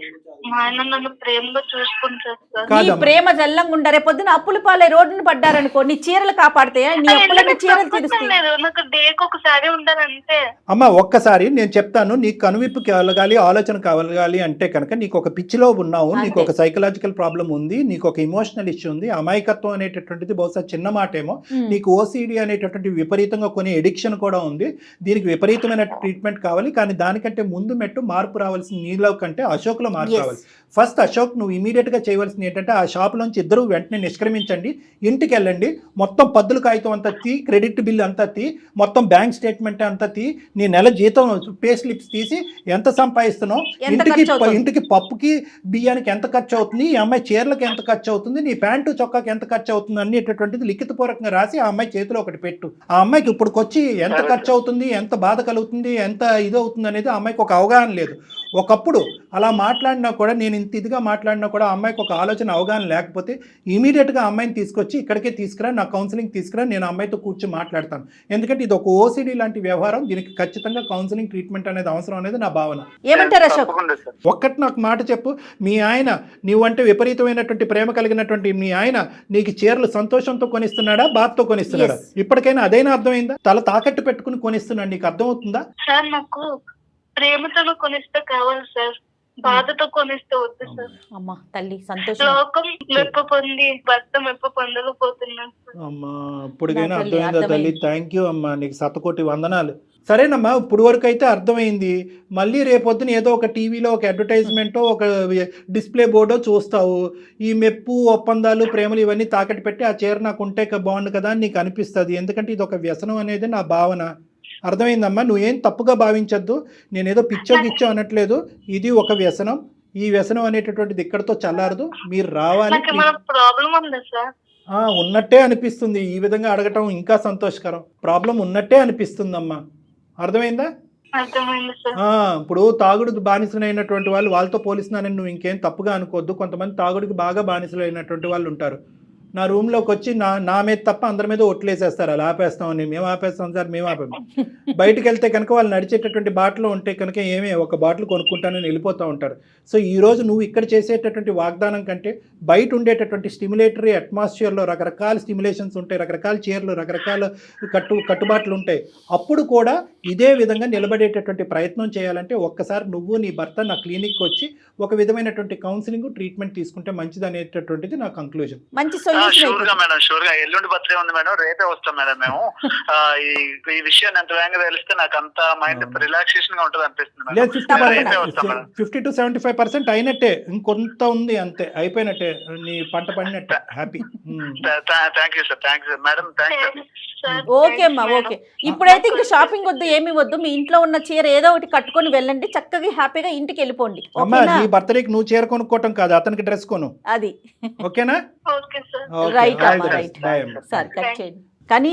మా ఆయన నన్ను ప్రేమగా చూసుకుంటారు సార్. నీ కాదమ్మా. ప్రేమ జల్లంగుండా రేపు పొద్దున అప్పుల పాలై రోడ్డును పడ్డారనుకో, నీ చీరలు కాపాడతాయా? నీ అప్పులన్నీ చీరలు తీరుస్తాయి. నాకు డేకి ఒకసారి ఉండాలంటే. అమ్మ, ఒక్కసారి నేను చెప్తాను. నీకు కనువిప్పు కలగాలి, ఆలోచన కలగాలి అంటే కనుక నీకు ఒక పిచ్చిలో ఉన్నావు, నీకు ఒక సైకలాజికల్ సైకలాజికల్ ప్రాబ్లం ఉంది, నీకు ఒక ఇమోషనల్ ఇష్యూ ఉంది, అమాయకత్వం అనేటటువంటిది బహుశా చిన్న మాటేమో, నీకు ఓసిడి అనేటటువంటి విపరీతంగా కొన్ని ఎడిక్షన్ కూడా ఉంది, దీనికి విపరీతమైన ట్రీట్మెంట్ కావాలి, కానీ దానికంటే ముందు మెట్టు మార్పు రావాల్సిన నీలో కంటే అశోక్లో మార్పు Yes. రావాలి. ఫస్ట్ అశోక్ నువ్వు ఇమీడియట్గా చేయవలసింది ఏంటంటే ఆ షాప్లోంచి ఇద్దరు వెంటనే నిష్క్రమించండి, ఇంటికి వెళ్ళండి, మొత్తం పద్దుల కాగితం అంతా తీ, క్రెడిట్ బిల్ అంతా తీ, మొత్తం బ్యాంక్ స్టేట్మెంట్ అంతా తీ, నీ నెల జీతం పే స్లిప్స్ తీసి ఎంత సంపాదిస్తున్నావు, ఎంత ఇంటికి ఖర్చు అవుతుంది? ఇంటికి పప్పుకి బియ్యానికి ఎంత ఖర్చు అవుతుంది, ఈ అమ్మాయి చీరలకు ఎంత ఖర్చు అవుతుంది, నీ ప్యాంటు చొక్కాకి ఎంత ఖర్చు అవుతుంది అనేటటువంటిది లిఖితపూర్వకంగా రాసి ఆ అమ్మాయి చేతిలో ఒకటి పెట్టు. ఆ అమ్మాయికి ఇప్పుడుకొచ్చి ఎంత ఖర్చు అవుతుంది, ఎంత బాధ కలుగుతుంది, ఎంత ఇది అవుతుంది అనేది ఆ అమ్మాయికి ఒక అవగాహన లేదు. ఒకప్పుడు అలా మాట్లాడినా కూడా, నేను ఇంత ఇదిగా మాట్లాడినా కూడా ఆ అమ్మాయికి ఒక ఆలోచన అవగాహన లేకపోతే ఇమీడియట్గా ఆ అమ్మాయిని తీసుకొచ్చి ఇక్కడికే తీసుకురా, నా కౌన్సిలింగ్ తీసుకురా, నేను ఆ అమ్మాయితో కూర్చొని మాట్లాడతాను. ఎందుకంటే ఇది ఒక ఓసిడి లాంటి వ్యవహారం, దీనికి ఖచ్చితంగా కౌన్సిలింగ్ ట్రీట్మెంట్ అనేది అవసరం అనేది నా భావన. ఏమంటారు అశోక్? తప్పకుండా సార్. ఒక్కటి నాకు మాట చెప్పు, మీ ఆయన నీవంటే విపరీతమైనటువంటి ప్రేమ కలిగినటువంటి మీ ఆయన నీకు చీరలు సంతోషంతో కొనిస్తున్నాడా, బాధతో కొనిస్తున్నాడా? Yes. ఇప్పటికైనా అదైనా అర్థమైందా? తల తాకట్టు పెట్టుకుని కొనిస్తున్నాడు, నీకు అర్థమవుతుందా? సార్ నాకు ప్రేమతో కొనిస్తే కావాలి సార్, బాధతో కొనిస్తే వద్దు సార్. అమ్మా తల్లి సంతోషం. లోకం మెప్పు పొంది భర్త మెప్పు పొందలేకపోతున్నాను సార్. అమ్మా ఇప్పటికైనా నా తల్లి, అర్థమైందా తల్లి? అర్థమైంది. థ్యాంక్ యూ అమ్మా, నీకు శతకోటి వందనాలు. సరేనమ్మా, ఇప్పుడు వరకు అయితే అర్థమైంది. మళ్ళీ రేపొద్దున ఏదో ఒక టీవీలో ఒక అడ్వర్టైజ్మెంటో ఒక డిస్ప్లే బోర్డో చూస్తావు, ఈ మెప్పు ఒప్పందాలు ప్రేమలు ఇవన్నీ తాకట్టు పెట్టి ఆ చీర నాకు ఉంటే బాగుండు కదా అని నీకు అనిపిస్తుంది. ఎందుకంటే ఇది ఒక వ్యసనం అనేది నా భావన. అర్థమైందమ్మా, నువ్వేం తప్పుగా భావించద్దు, నేనేదో పిచ్చో గిచ్చో అనట్లేదు, ఇది ఒక వ్యసనం. ఈ వ్యసనం అనేటటువంటిది ఇక్కడతో చల్లారదు, మీరు రావాలి. నాకు ఏమైనా ప్రాబ్లం ఉందా సార్? ఉన్నట్టే అనిపిస్తుంది, ఈ విధంగా అడగటం ఇంకా సంతోషకరం. ప్రాబ్లం ఉన్నట్టే అనిపిస్తుందమ్మా, అర్థమైందా? అర్థమైంది సార్. ఇప్పుడు తాగుడు బానిసలైనటువంటి వాళ్ళు, వాళ్ళతో పోలిస్తున్నానని నువ్వు ఇంకేం తప్పుగా అనుకోవద్దు. కొంతమంది తాగుడికి బాగా బానిసలైనటువంటి వాళ్ళు ఉంటారు. నా రూమ్లోకి వచ్చి నా మీద తప్ప అందరి మీద ఒట్లేసేస్తారు, అలా ఆపేస్తామని. మేము ఆపేస్తాం సార్, మేము ఆపాము. బయటికి వెళ్తే కనుక వాళ్ళు నడిచేటటువంటి బాటలు ఉంటే కనుక ఒక బాటిల్ కొనుక్కుంటానని వెళ్ళిపోతూ ఉంటారు. సో ఈరోజు నువ్వు ఇక్కడ చేసేటటువంటి వాగ్దానం కంటే బయట ఉండేటటువంటి స్టిమ్యులేటరీ అట్మాస్ఫియర్లో రకరకాల స్టిమ్యులేషన్స్ ఉంటాయి, రకరకాల చీరలు, రకరకాల కట్టుబాట్లు ఉంటాయి. అప్పుడు కూడా ఇదే విధంగా నిలబడేటటువంటి ప్రయత్నం చేయాలంటే ఒక్కసారి నువ్వు నీ భర్త నా క్లినిక్కి వచ్చి ఒక విధమైనటువంటి కౌన్సిలింగ్ ట్రీట్మెంట్ తీసుకుంటే మంచిది అనేటటువంటిది నా కంక్లూజన్. మంచి షూర్ గా సొల్యూషన్. మేడం, షూర్ గా. ఎల్లుండి బర్త్డే ఉంది మేడం, రేపే వస్తాం మేడం మేము. ఈ విషయాన్ని ఎంత వేగంగా తెలిస్తే నాకు అంత మైండ్ రిలాక్సేషన్ గా ఉంటుంది అనిపిస్తుంది మేడం. లేదు, రేపే వస్తాం మేడం. 50 to 75% అయినట్టే, ఇంకొంత ఉంది అంతే, అయిపోయినట్టే, నీ పంట పడినట్టే. Happy. Thank you sir, thank you madam, thank you. Okay అమ్మా, ఓకే. ఇప్పుడైతే ఇంకా షాపింగ్ వద్దు, ఏమి వద్దు. మీ ఇంట్లో ఉన్న చీర ఏదో ఒకటి కట్టుకొని వెళ్ళండి, చక్కగా హ్యాపీగా ఇంటికి వెళ్ళిపోండి. అమ్మా, ఓకేనా? నీ బర్త్డేకి నువ్వు చీర కొనుక్కోవటం కాదు, అతనికి డ్రెస్ కొను. అది ఓకేనా? Okay sir. Okay, right all అమ్మా, the రైట్. best. Bye అమ్మా. సార్ కట్ చేయండి. కానీ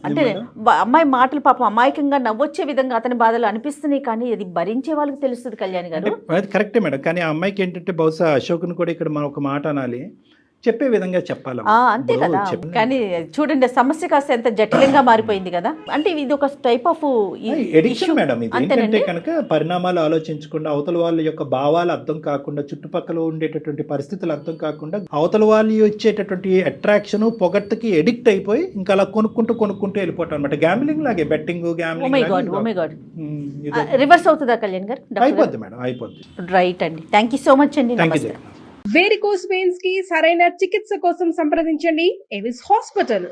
అంటే ఏమన్నా? అమ్మాయి మాటలు పాపం అమాయకంగా నవ్వొచ్చే విధంగా అతని బాధలు అనిపిస్తున్నాయి, కానీ అది భరించే వాళ్ళకి తెలుస్తుంది కళ్యాణి గారు. అంటే అది కరెక్టే మేడం, కానీ ఆ అమ్మాయికి ఏంటంటే బహుశా అశోక్ని కూడా ఇక్కడ మనం ఒక మాట అనాలి, చెప్పే విధంగా చెప్పాలి. అంతే కదా. కానీ చూడండి, సమస్య కాస్త ఎంత జటిలంగా మారిపోయింది కదా. అంటే ఇది ఒక టైప్ ఆఫ్ ఎడిక్షన్ మేడం. ఇది ఏంటంటే కనుక పరిణామాలు ఆలోచించకుండా, అవతల వాళ్ళ యొక్క భావాలు అర్థం కాకుండా, చుట్టుపక్కల ఉండేటటువంటి పరిస్థితులు అర్థం కాకుండా, అవతల వాళ్ళు ఇచ్చేటటువంటి అట్రాక్షన్ పొగట్టుకి ఎడిక్ట్ అయిపోయి ఇంకా అలా కొనుక్కుంటూ వెళ్ళిపోవటం అనమాట. గ్యాంబ్లింగ్ లాగే, బెట్టింగ్, గ్యాంబ్లింగ్ రివర్స్ అవుతుందా కళ్యాణ్ గారు? అయిపోద్ది మేడం, అయిపోద్ది. రైట్ అండి, థ్యాంక్ యూ సో మచ్ అండి. Thank you. నమస్తే. వేరికోస్ వెయిన్స్ కి సరైన చికిత్స కోసం సంప్రదించండి ఎవిస్ హాస్పిటల్.